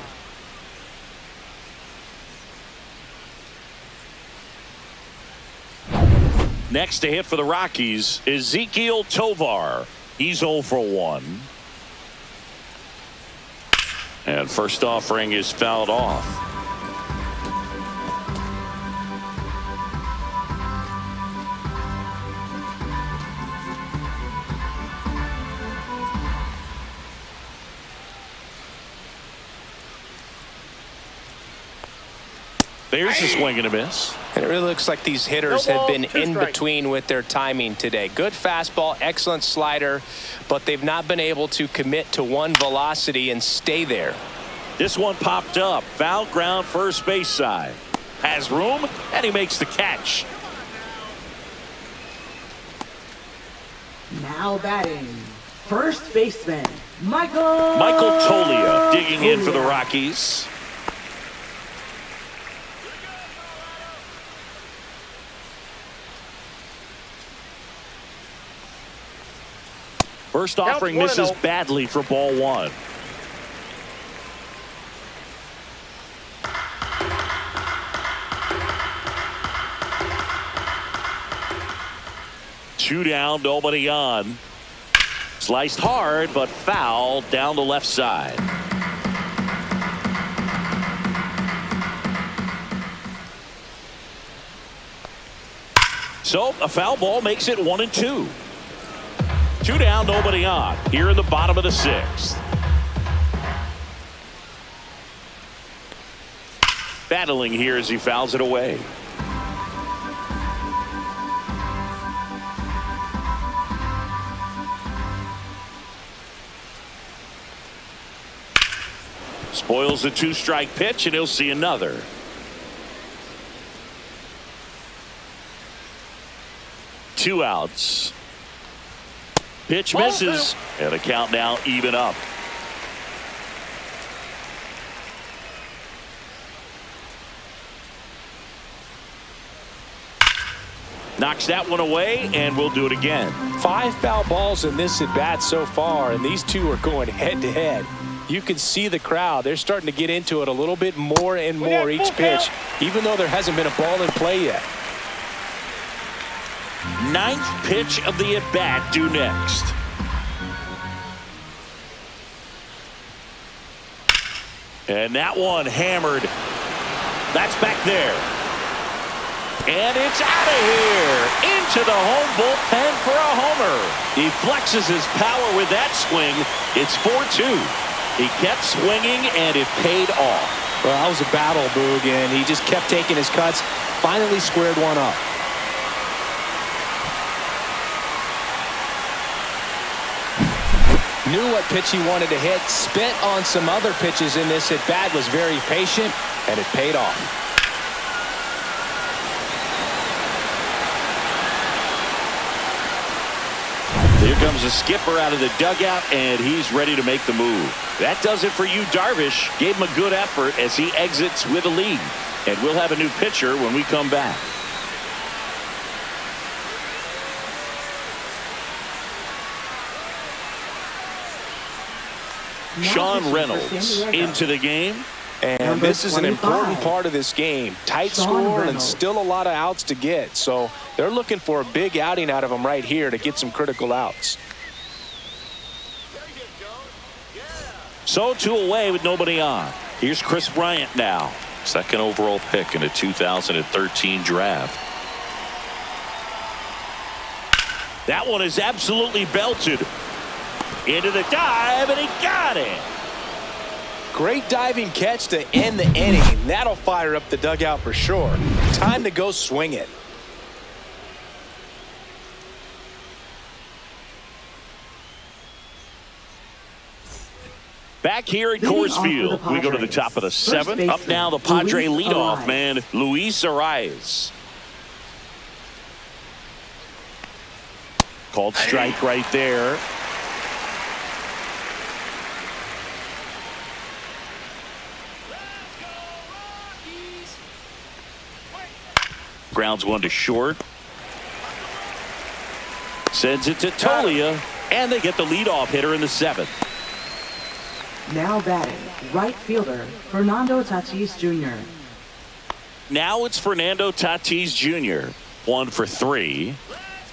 Next to hit for the Rockies, Ezekiel Tovar. He's 0 for 1. And first offering is fouled off. There's a swing and a miss. And it really looks like these hitters have been in between with their timing today. Good fastball, excellent slider, but they've not been able to commit to one velocity and stay there. This one popped up. Foul ground, first base side. Has room, and he makes the catch. Now batting, first baseman, Michael Toglia digging in for the Rockies. First offering misses badly for ball 1. Two down, nobody on. Sliced hard, but foul down the left side. So a foul ball makes it 1-2. Two down, nobody on. Here in the bottom of the 6th. Battling here as he fouls it away. Spoils the 2-strike pitch, and he'll see another. Two outs. Pitch misses, and the count now even up. Knocks that one away, and we'll do it again. 5 foul balls in this at bat so far, and these two are going head to head. You can see the crowd. They're starting to get into it a little bit more and more each pitch, even though there hasn't been a ball in play yet. 9th pitch of the at-bat due next. And that one hammered. That's back there. And it's out of here. Into the home bullpen for a homer. He flexes his power with that swing. It's 4-2. He kept swinging, and it paid off. Well, that was a battle, Boog, and he just kept taking his cuts. Finally squared one up. Knew what pitch he wanted to hit. Spent on some other pitches in this at bat. Was very patient, and it paid off. Here comes the skipper out of the dugout, and he's ready to make the move. That does it for you, Darvish. Gave him a good effort as he exits with a lead. And we'll have a new pitcher when we come back. Sean Reynolds into the game. And this is an important part of this game. Tight score and still a lot of outs to get. So they're looking for a big outing out of him right here to get some critical outs. So 2 away with nobody on. Here's Chris Bryant now. 2nd overall pick in the 2013 draft. That one is absolutely belted. Into the dive, and he got it. Great diving catch to end the inning. That'll fire up the dugout for sure. Time to go swing it. Back here at Coors Field, we go to the top of the 7th. Up now, the Padre leadoff man, Luis Arias. Called strike right there. grounds one to short. Sends it to Tolia, and they get the leadoff hitter in the 7th. Now batting, right fielder, Fernando Tatis Jr. Now it's Fernando Tatis Jr. 1 for 3.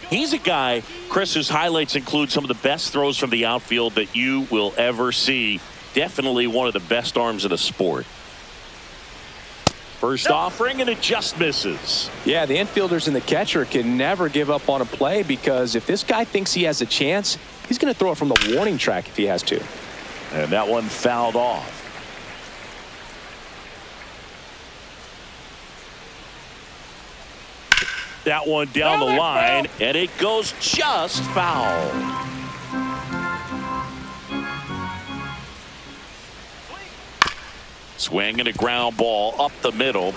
He's a guy, Chris, whose highlights include some of the best throws from the outfield that you will ever see. Definitely one of the best arms in the sport. First offering, and it just misses. Yeah, the infielders and the catcher can never give up on a play, because if this guy thinks he has a chance, he's going to throw it from the warning track if he has to. And that one fouled off. That one down the line, and it goes just foul. Swing and a ground ball up the middle.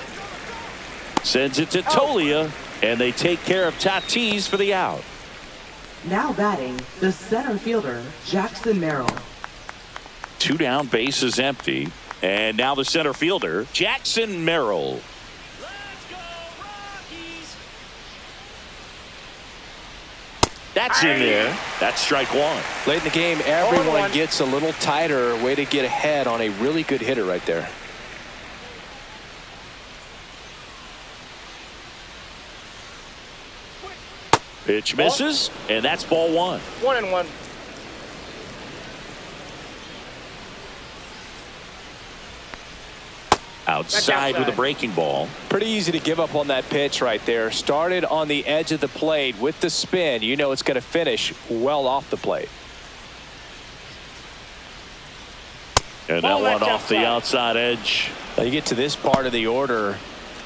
Sends it to Tolia, and they take care of Tatis for the out. Now batting, the center fielder, Jackson Merrill. 2 down, bases empty. And now the center fielder, Jackson Merrill. Let's go, Rockies! That's in there. That's strike 1. Late in the game, everyone gets a little tighter. Way to get ahead on a really good hitter right there. Pitch misses, and that's ball 1. 1-1. Outside with a breaking ball. Pretty easy to give up on that pitch right there. Started on the edge of the plate with the spin. You know it's going to finish well off the plate. And that one off the outside edge. Now you get to this part of the order.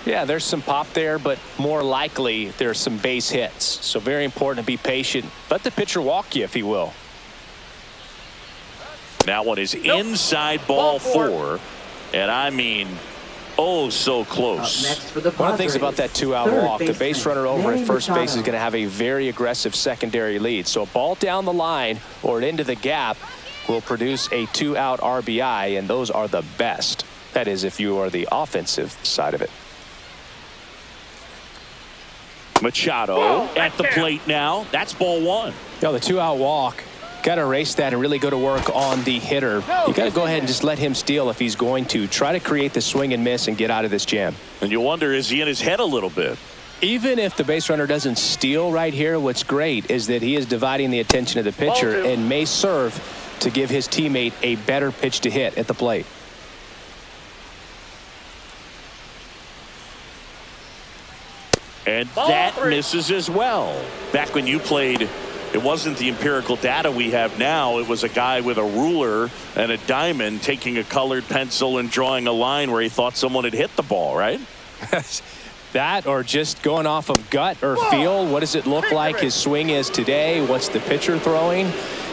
Yeah, there's some pop there, but more likely there's some base hits. So very important to be patient. Let the pitcher walk you if he will. That one is inside ball 4. And I mean, oh, so close. Next for the One of the things Padres, about that 2-out third walk, the base baseman, runner over Manny at first base is Machado. going to have a very aggressive secondary lead. So a ball down the line or into the gap will produce a 2-out RBI, and those are the best. That is, if you are the offensive side of it. Machado at the plate now. That's ball 1. The 2-out walk. Got to erase that and really go to work on the hitter. You got to go ahead and just let him steal if he's going to. Try to create the swing and miss and get out of this jam. And you wonder, is he in his head a little bit? Even if the base runner doesn't steal right here, what's great is that he is dividing the attention of the pitcher and may serve to give his teammate a better pitch to hit at the plate. And that misses as well. Back when you played, it wasn't the empirical data we have now. It was a guy with a ruler and a diamond taking a colored pencil and drawing a line where he thought someone had hit the ball, right? That, or just going off of gut or feel. What does it look like his swing is today? What's the pitcher throwing?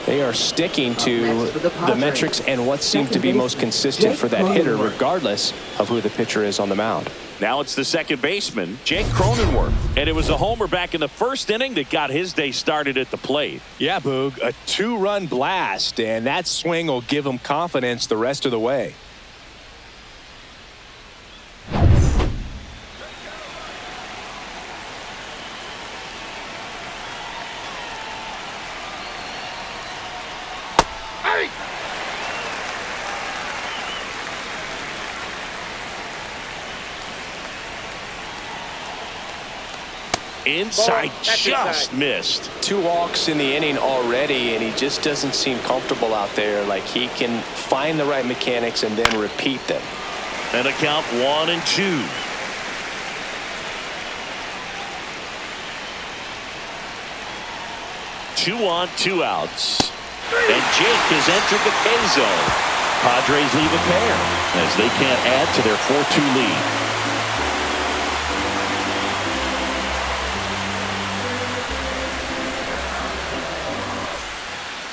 They are sticking to the metrics and what seems to be most consistent for that hitter, regardless of who the pitcher is on the mound. Now it's the second baseman, Jake Cronenworth. And it was a homer back in the first inning that got his day started at the plate. Yeah, Boog, a 2-run blast, and that swing will give him confidence the rest of the way. Inside, just missed. 2 walks in the inning already, and he just doesn't seem comfortable out there. Like he can find the right mechanics and then repeat them. And a count 1-2. Two on, 2 outs. And Jake has entered the K zone. Padres leave a pair as they can't add to their 4-2 lead.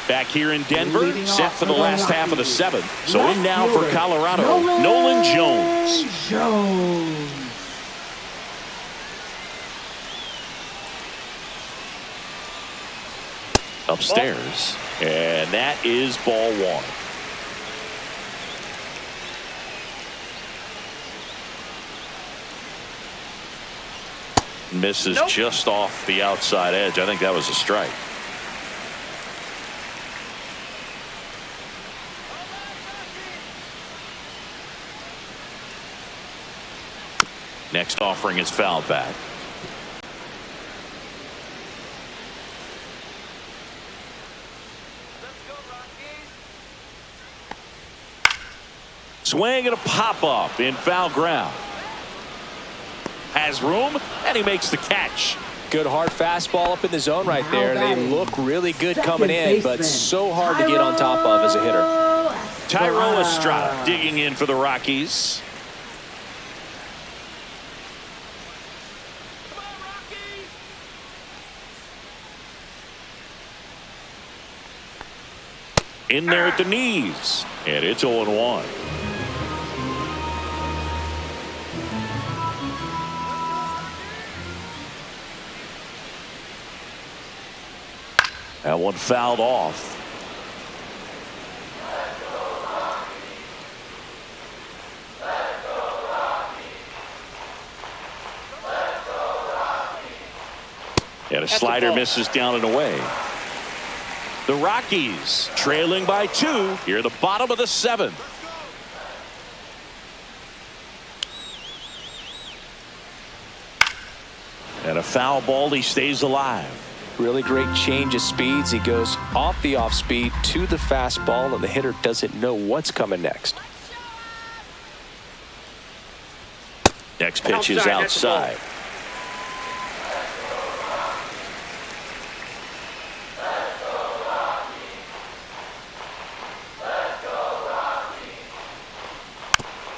Back here in Denver, set for the last half of the 7th. So in now for Colorado, Nolan Jones. Upstairs, and that is ball 1. Misses Nope. just off the outside edge. I think that was a strike. Next offering is fouled back. Swing and a pop up in foul ground. Has room and he makes the catch. Good hard fastball up in the zone right there. They look really good Second coming in, but baseman, so hard to get on top of as a hitter. Tyro Estrada digging in for the Rockies. In there at the knees. And it's 0-1. That one fouled off. And a slider misses down and away. The Rockies trailing by 2 here at the bottom of the 7th. And a foul ball. He stays alive. Really great change of speeds. He goes off the off speed to the fastball, and the hitter doesn't know what's coming next. Next pitch is outside.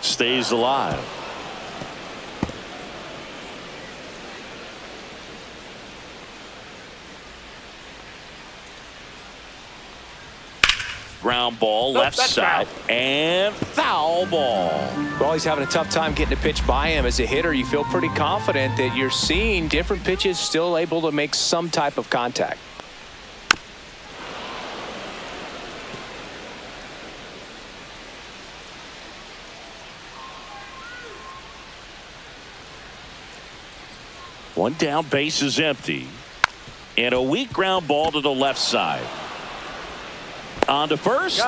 Stays alive. Ground ball left side and foul ball. Well, he's having a tough time getting a pitch by him. As a hitter, you feel pretty confident that you're seeing different pitches still able to make some type of contact. One down, base is empty. And a weak ground ball to the left side. On to first.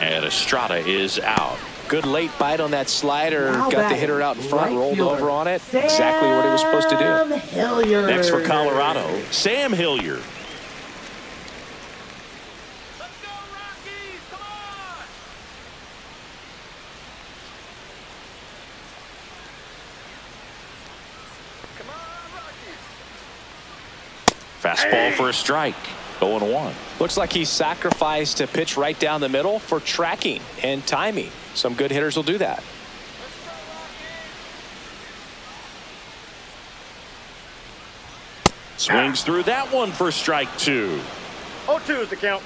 And Estrada is out. Good late bite on that slider. Now Got the batting, hitter out in front, right rolled fielder, over on it. Exactly what he was supposed to do. Sam Hilliard. Next for Colorado, Sam Hilliard. Let's go, Rockies! Come on! Come on, Rockies. Fastball for a strike. 0-1. Looks like he sacrificed a pitch right down the middle for tracking and timing. Some good hitters will do that. Swings through that one for strike 2. 0-2 is the count.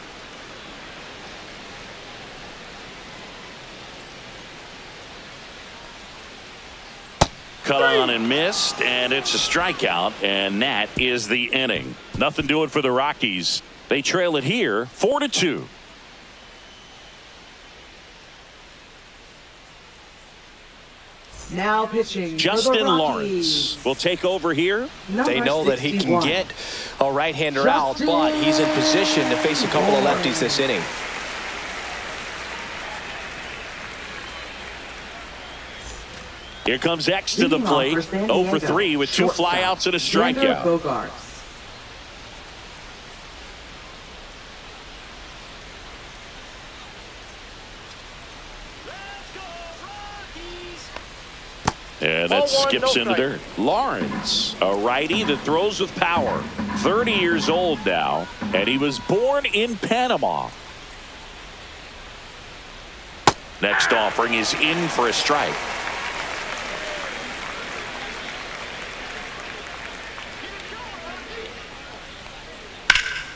Cut on and missed, and it's a strikeout, and that is the inning. Nothing doing for the Rockies. They trail it here 4-2. Now pitching for the Justin Rockies. Lawrence will take over here. They know that he can 61. get a right-hander out, but he's in position to face a couple of lefties this inning. Here comes X to the Leading off plate. for San 0 for Diego, 3 with 2 shortstop, flyouts and a Xander strikeout. Bogaerts. Let's go, Rockies! And that 0-1, skips no into strike. dirt. Lawrence, a righty that throws with power. 30 years old now, and he was born in Panama. Next offering is in for a strike.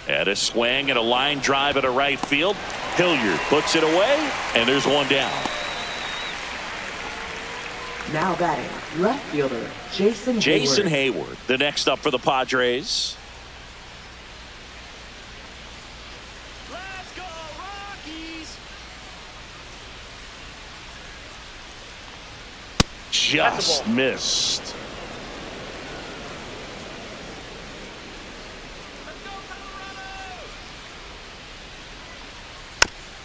And a swing and a line drive at a right field. Hilliard puts it away, and there's one down. Now batting left fielder Jason Hayward, the next up for the Padres. Let's go, Rockies! Just missed.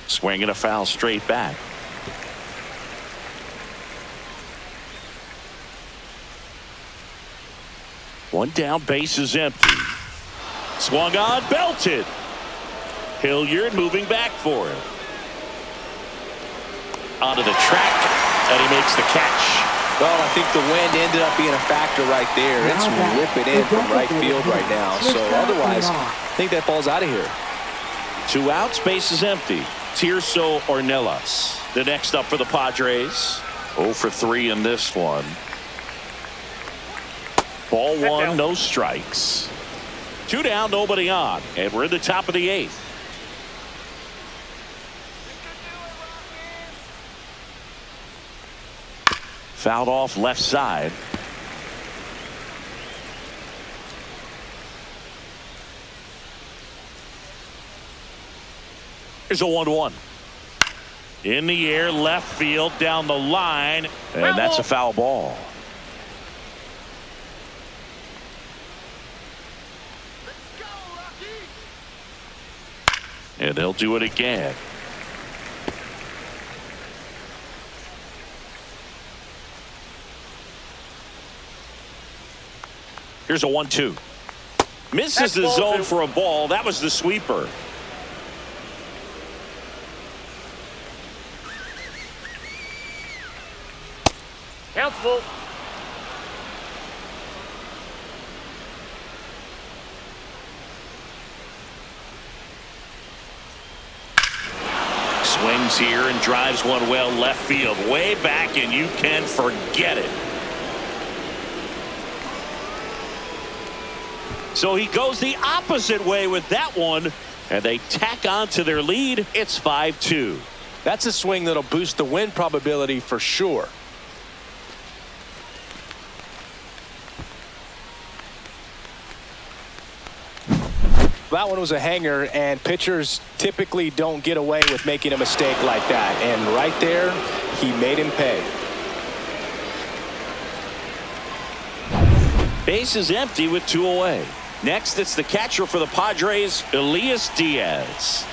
Swinging a foul straight back. One down, base is empty. Swung on, belted. Hilliard moving back for it. Onto the track, and he makes the catch. Well, I think the wind ended up being a factor right there. It's whipping in from right field right now. So otherwise, I think that ball's out of here. 2 outs, base is empty. Tirso Ornelas, the next up for the Padres. 0 for 3 in this one. Ball 1, no strikes. 2 down, nobody on, and we're in the top of the 8th. Fouled off left side. Here's a 1-1. In the air, left field, down the line, and that's a foul ball. Let's go, Rockies! And they'll do it again. Here's a 1-2. Misses the zone for a ball. That was the sweeper. Count's full. Swings here and drives one well left field. Way back, and you can forget it. So he goes the opposite way with that one, and they tack on to their lead. It's 5-2. That's a swing that'll boost the win probability for sure. That one was a hanger, and pitchers typically don't get away with making a mistake like that. And right there, he made him pay. Base is empty with 2 away. Next, it's the catcher for the Padres, Elias Diaz.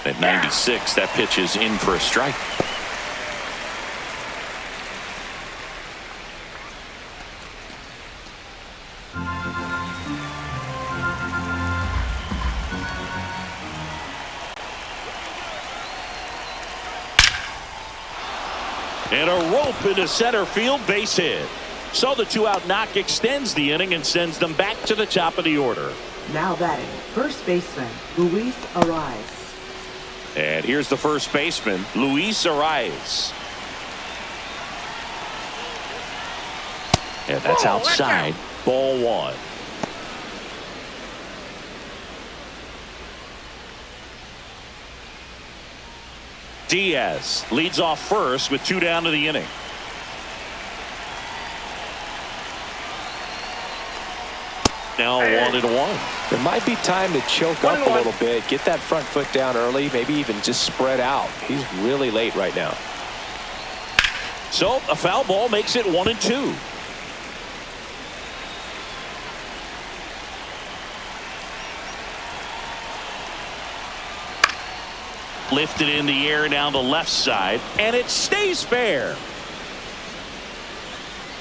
At 96, that pitch is in for a strike. And a rope into center field, base hit. So the 2-out knock extends the inning and sends them back to the top of the order. Now batting, first baseman, Luis Arias. And here's the first baseman, Luis Arias. And that's outside, ball 1. Diaz leads off first with 2 down to the inning. Now 1-1. There might be time to choke up a little bit, get that front foot down early, maybe even just spread out. He's really late right now. So a foul ball makes it 1-2. Lifted in the air down the left side, and it stays fair.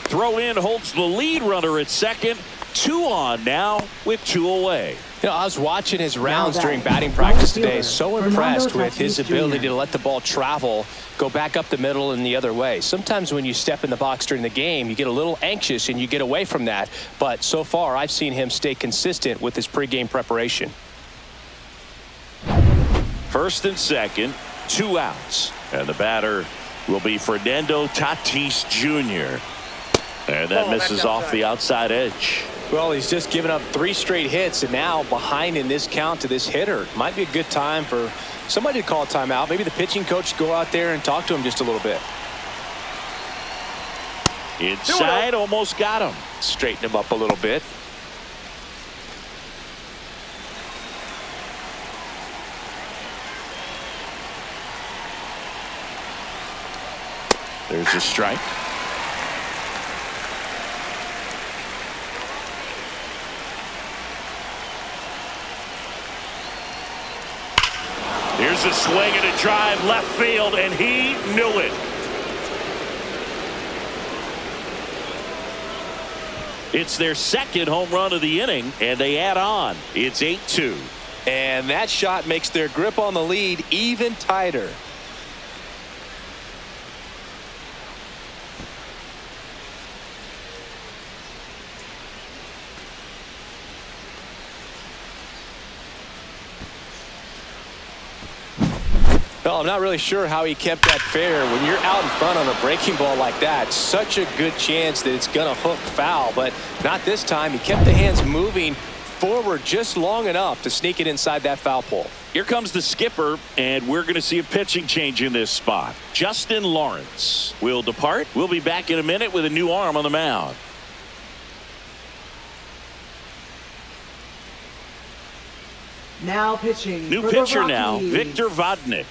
Throw in holds the lead runner at second. 2 on now with 2 away. You know, I was watching his rounds during batting practice today. So impressed with his ability to let the ball travel, go back up the middle and the other way. Sometimes when you step in the box during the game, you get a little anxious and you get away from that. But so far, I've seen him stay consistent with his pregame preparation. First and second, 2 outs. And the batter will be Fernando Tatis Jr. And that misses off the outside edge. Well, he's just given up 3 straight hits, and now behind in this count to this hitter. Might be a good time for somebody to call a timeout. Maybe the pitching coach go out there and talk to him just a little bit. Inside, almost got him. Straighten him up a little bit. There's a strike. Here's a swing and a drive left field, and he knew it. It's their second home run of the inning, and they add on. It's 8-2. And that shot makes their grip on the lead even tighter. Well, I'm not really sure how he kept that fair. When you're out in front on a breaking ball like that, such a good chance that it's going to hook foul, but not this time. He kept the hands moving forward just long enough to sneak it inside that foul pole. Here comes the skipper, and we're going to see a pitching change in this spot. Justin Lawrence will depart. We'll be back in a minute with a new arm on the mound. Now pitching. New for the pitcher now, Rockies. Victor Vodnik.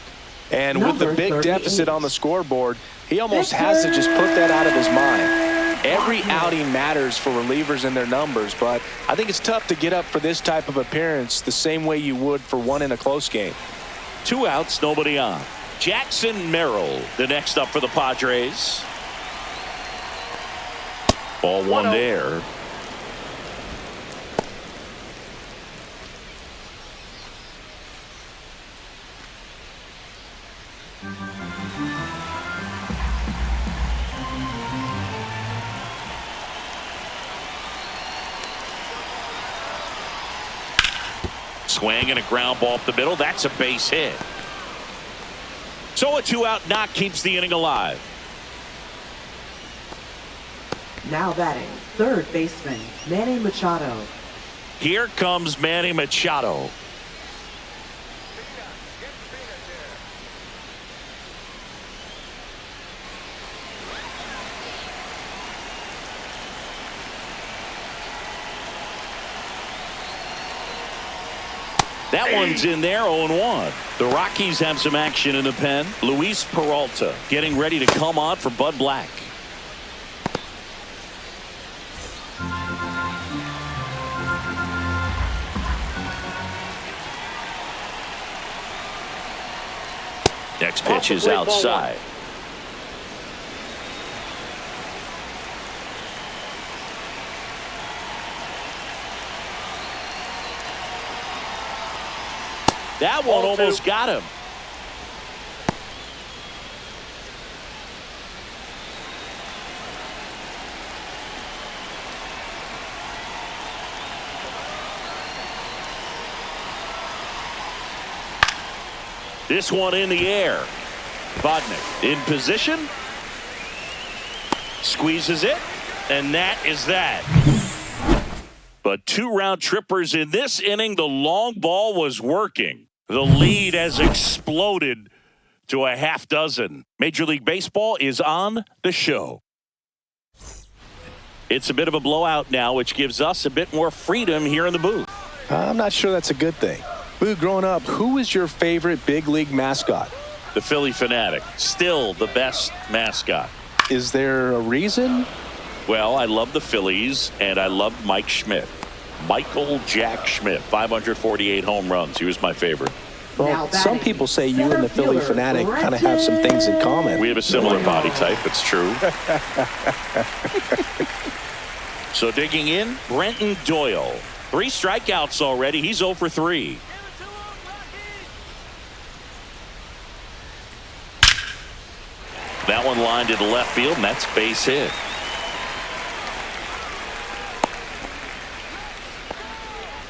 And with the Number big 38. deficit on the scoreboard, he almost has to just put that out of his mind. Every outing matters for relievers and their numbers, but I think it's tough to get up for this type of appearance the same way you would for one in a close game. 2 outs, nobody on. Jackson Merrill, the next up for the Padres. Ball one there. Swing and a ground ball up the middle. That's a base hit. So a 2-out knock keeps the inning alive. Now batting, third baseman, Manny Machado. Here comes Manny Machado. That one's in there, 0-1. The Rockies have some action in the pen. Luis Peralta getting ready to come on for Bud Black. Next pitch is outside. That one almost got him. This one in the air. Vodnik in position. Squeezes it. And that is that. But 2 round trippers in this inning. The long ball was working. The lead has exploded to a half dozen. Major League Baseball is on the show. It's a bit of a blowout now, which gives us a bit more freedom here in the booth. I'm not sure that's a good thing. Boo, growing up, who was your favorite big league mascot? The Philly Fanatic, still the best mascot. Is there a reason? Well, I love the Phillies, and I loved Mike Schmidt. Michael Jack Schmidt, 548 home runs. He was my favorite. Well, some people say you and the Philly Fanatic kind of have some things in common. We have a similar body type. It's true. So digging in, Brenton Doyle. 3 strikeouts already. He's 0 for 3. That one lined to the left field, and that's base hit.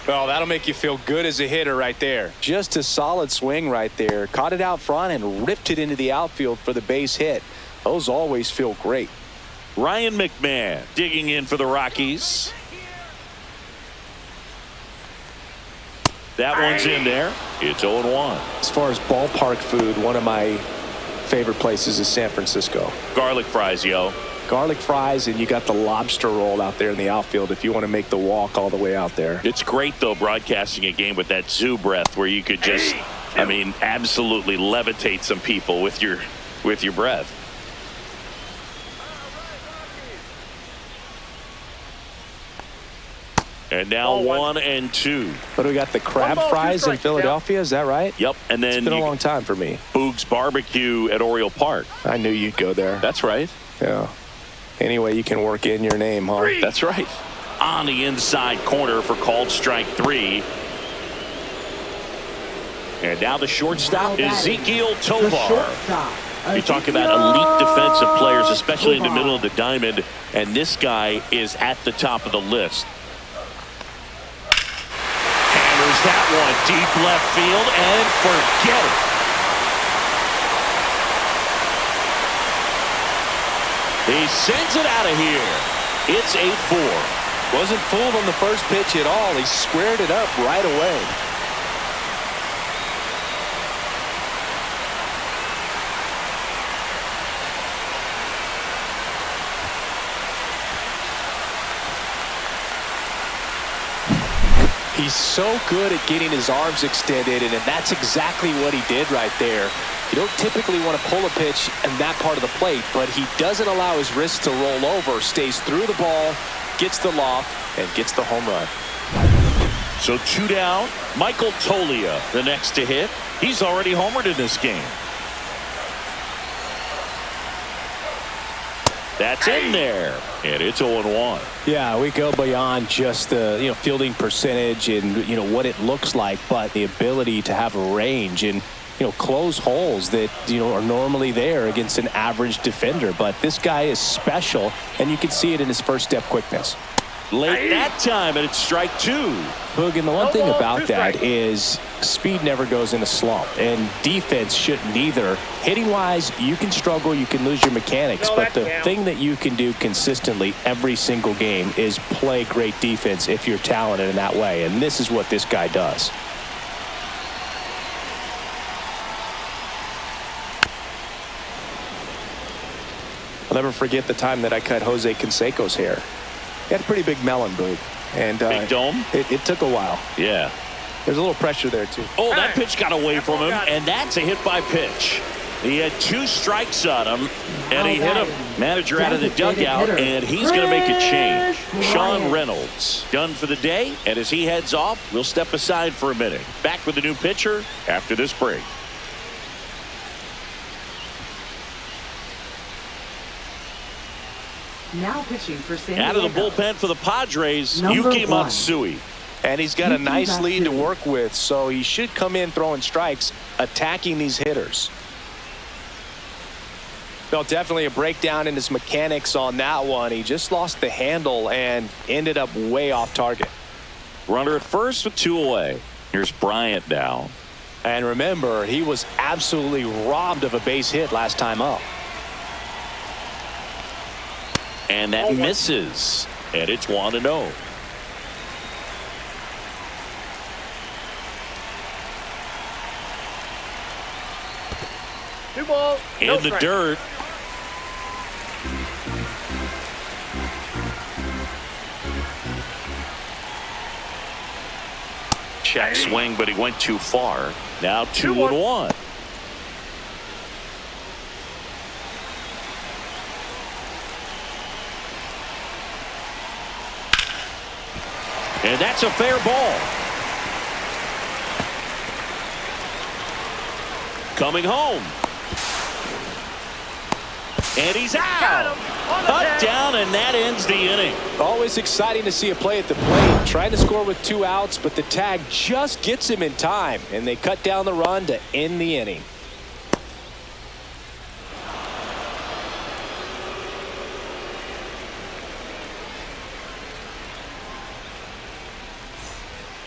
Well, that'll make you feel good as a hitter right there. Just a solid swing right there. Caught it out front and ripped it into the outfield for the base hit. Those always feel great. Ryan McMahon digging in for the Rockies. That one's in there. It's 0-1. As far as ballpark food, one of my favorite places is San Francisco. Garlic fries, yo. Garlic fries, and you got the lobster roll out there in the outfield if you want to make the walk all the way out there. It's great, though, broadcasting a game with that zoo breath where you could just, I mean, absolutely levitate some people with your breath. And now 1-2. What do we got? The crab ball, 2 fries in strikes, Philadelphia? Is that right? Yep. And then It's been a long time for me. Boog's Barbecue at Oriole Park. I knew you'd go there. That's right. Yeah. Anyway, you can work in your name, huh? That's right. On the inside corner for called strike 3. And now the shortstop, Ezekiel The Tovar. shortstop. You talk about elite defensive players, especially in the middle of the diamond, and this guy is at the top of the list. Hammers that one deep left field, and forget it. He sends it out of here. It's 8-4. Wasn't fooled on the first pitch at all. He squared it up right away. He's so good at getting his arms extended, and that's exactly what he did right there. You don't typically want to pull a pitch in that part of the plate, but he doesn't allow his wrist to roll over, stays through the ball, gets the loft, and gets the home run. So 2 down. Michael Tolia, the next to hit. He's already homered in this game. That's in there, and it's 0-1. Yeah, we go beyond just the fielding percentage and what it looks like, but the ability to have a range and close holes that are normally there against an average defender. But this guy is special, and you can see it in his first step quickness. Late that time, and it's strike 2. Boog, and the one thing about that is speed never goes in a slump, and defense shouldn't either. Hitting-wise, you can struggle, you can lose your mechanics, but the thing that you can do consistently every single game is play great defense if you're talented in that way, and this is what this guy does. I'll never forget the time that I cut Jose Canseco's hair. He had a pretty big melon, Boog. And Big dome? It took a while. Yeah. There's a little pressure there, too. Oh, that pitch got away from him, and that's a hit by pitch. He had 2 strikes on him, and he hit a manager out of the dugout, and he's going to make a change. Sean Reynolds done for the day, and as he heads off, we'll step aside for a minute. Back with the new pitcher after this break. Now pitching for San Diego. Out of the bullpen for the Padres, Number Yuki 1. Matsui. And he's got a Yuki nice lead to Matsui. work with, so he should come in throwing strikes, attacking these hitters. Well, definitely a breakdown in his mechanics on that one. He just lost the handle and ended up way off target. Runner at first with 2 away. Here's Bryant now. And remember, he was absolutely robbed of a base hit last time up. And that misses. And it's 1-0. Two balls. No In the strike. dirt. Check swing, but he went too far. Now 2-1. And that's a fair ball. Coming home. And he's out. Cut down, and that ends the inning. Always exciting to see a play at the plate. Trying to score with 2 outs, but the tag just gets him in time, and they cut down the run to end the inning.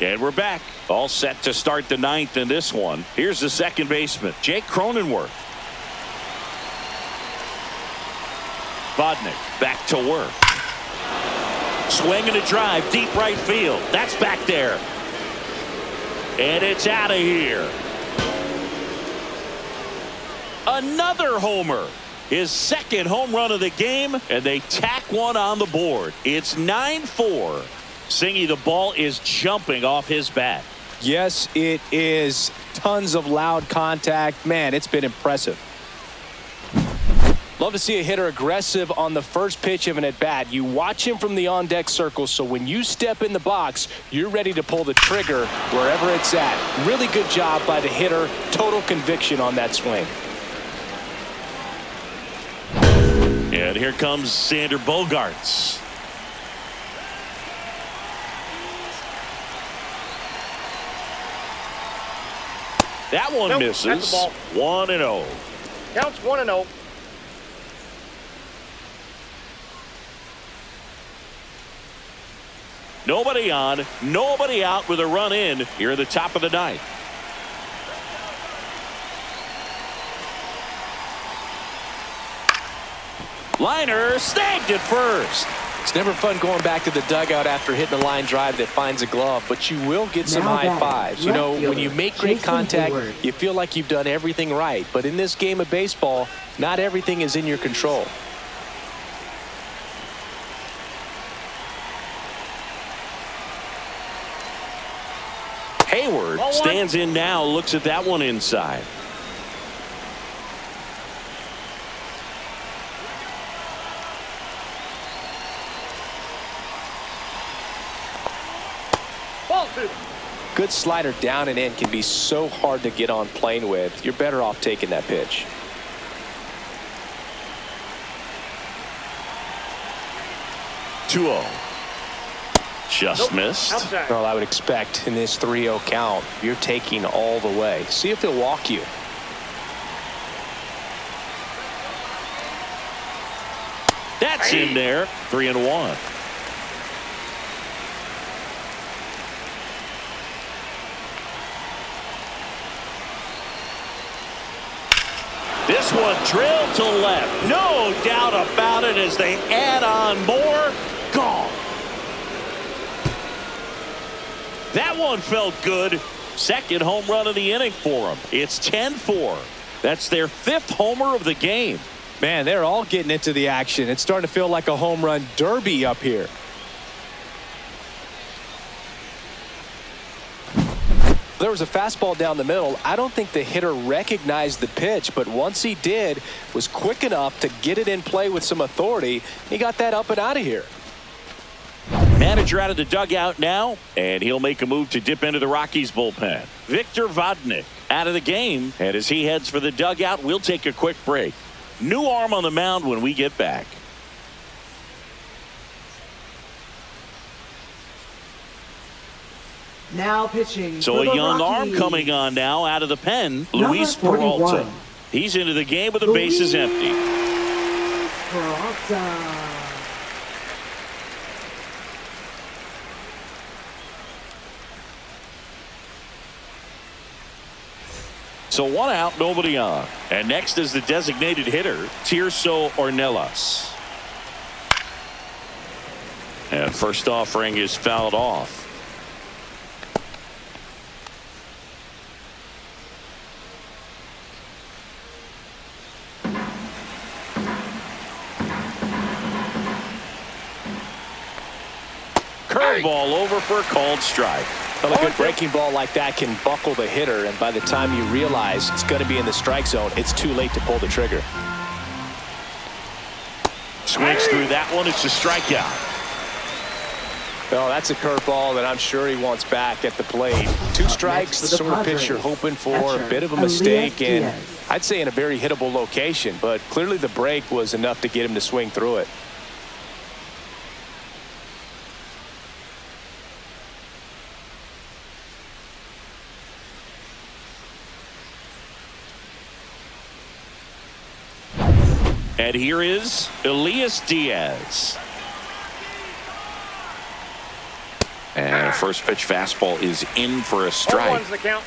And we're back. All set to start the 9th in this one. Here's the second baseman, Jake Cronenworth. Vodnik back to work. Swing and a drive, deep right field. That's back there. And it's out of here. Another homer. His second home run of the game, and they tack one on the board. It's 9-4. Singy, the ball is jumping off his bat. Yes, it is. Tons of loud contact. Man, it's been impressive. Love to see a hitter aggressive on the first pitch of an at-bat. You watch him from the on-deck circle, so when you step in the box, you're ready to pull the trigger wherever it's at. Really good job by the hitter. Total conviction on that swing. And here comes Sander Bogaerts. That one Nope, misses. that's the ball. 1-0. Counts 1-0. Nobody on, nobody out with a run in here at the top of the ninth. Liner snagged it first. It's never fun going back to the dugout after hitting a line drive that finds a glove, but you will get some Now high batting, fives. You know, left when you fielder, make great Jason contact, Hayward. you feel like you've done everything right. But in this game of baseball, not everything is in your control. Hayward stands in now, looks at that one inside. Ball 2. Good slider down and in can be so hard to get on plane with. You're better off taking that pitch. Just Nope. missed. Outside. Well, I would expect in this 3-0 count, you're taking all the way. See if he'll walk you. That's in there. 3-1. This one drilled to left. No doubt about it as they add on more. Gone. That one felt good. Second home run of the inning for them. It's 10-4. That's their 5th homer of the game. Man, they're all getting into the action. It's starting to feel like a home run derby up here. There was a fastball down the middle. I don't think the hitter recognized the pitch, but once he did, was quick enough to get it in play with some authority. He got that up and out of here. Manager out of the dugout now, and he'll make a move to dip into the Rockies bullpen. Victor Vodnik out of the game, and as he heads for the dugout, we'll take a quick break. New arm on the mound when we get back. Now pitching. So for a the young arm Rockies. coming on now out of the pen, Number Luis 41. Peralta. He's into the game with the bases empty. Peralta. So one out, nobody on. And next is the designated hitter, Tirso Ornelas. And first offering is fouled off. Curveball over for a called strike. Well, a good breaking ball like that can buckle the hitter, and by the time you realize it's going to be in the strike zone, it's too late to pull the trigger. Swings through that one. It's a strikeout. Oh, that's a curveball that I'm sure he wants back at the plate. Two strikes, the for the sort of pitch you're Padres. hoping for. A Catcher, bit of a Elias mistake, and Diaz. I'd say in a very hittable location, but clearly the break was enough to get him to swing through it. And here is Elias Diaz. And first pitch fastball is in for a strike. 0-1's the count.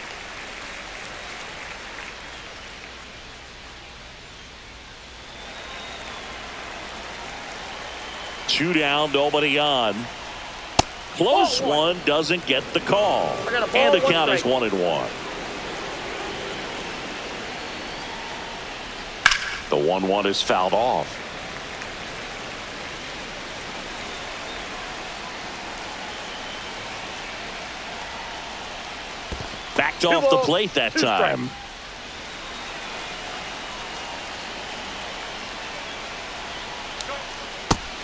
Two down, nobody on. Close one, doesn't get the call. I got a ball, And the one count is strike. 1-1. The 1-1 is fouled off. Backed off the plate that time.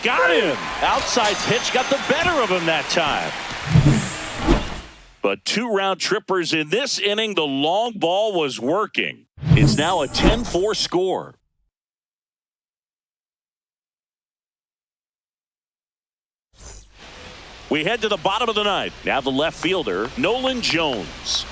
got him. Outside pitch got the better of him that time. But 2 round trippers in this inning. The long ball was working. It's now a 10-4 score. We head to the bottom of the ninth. Now the left fielder, Nolan Jones.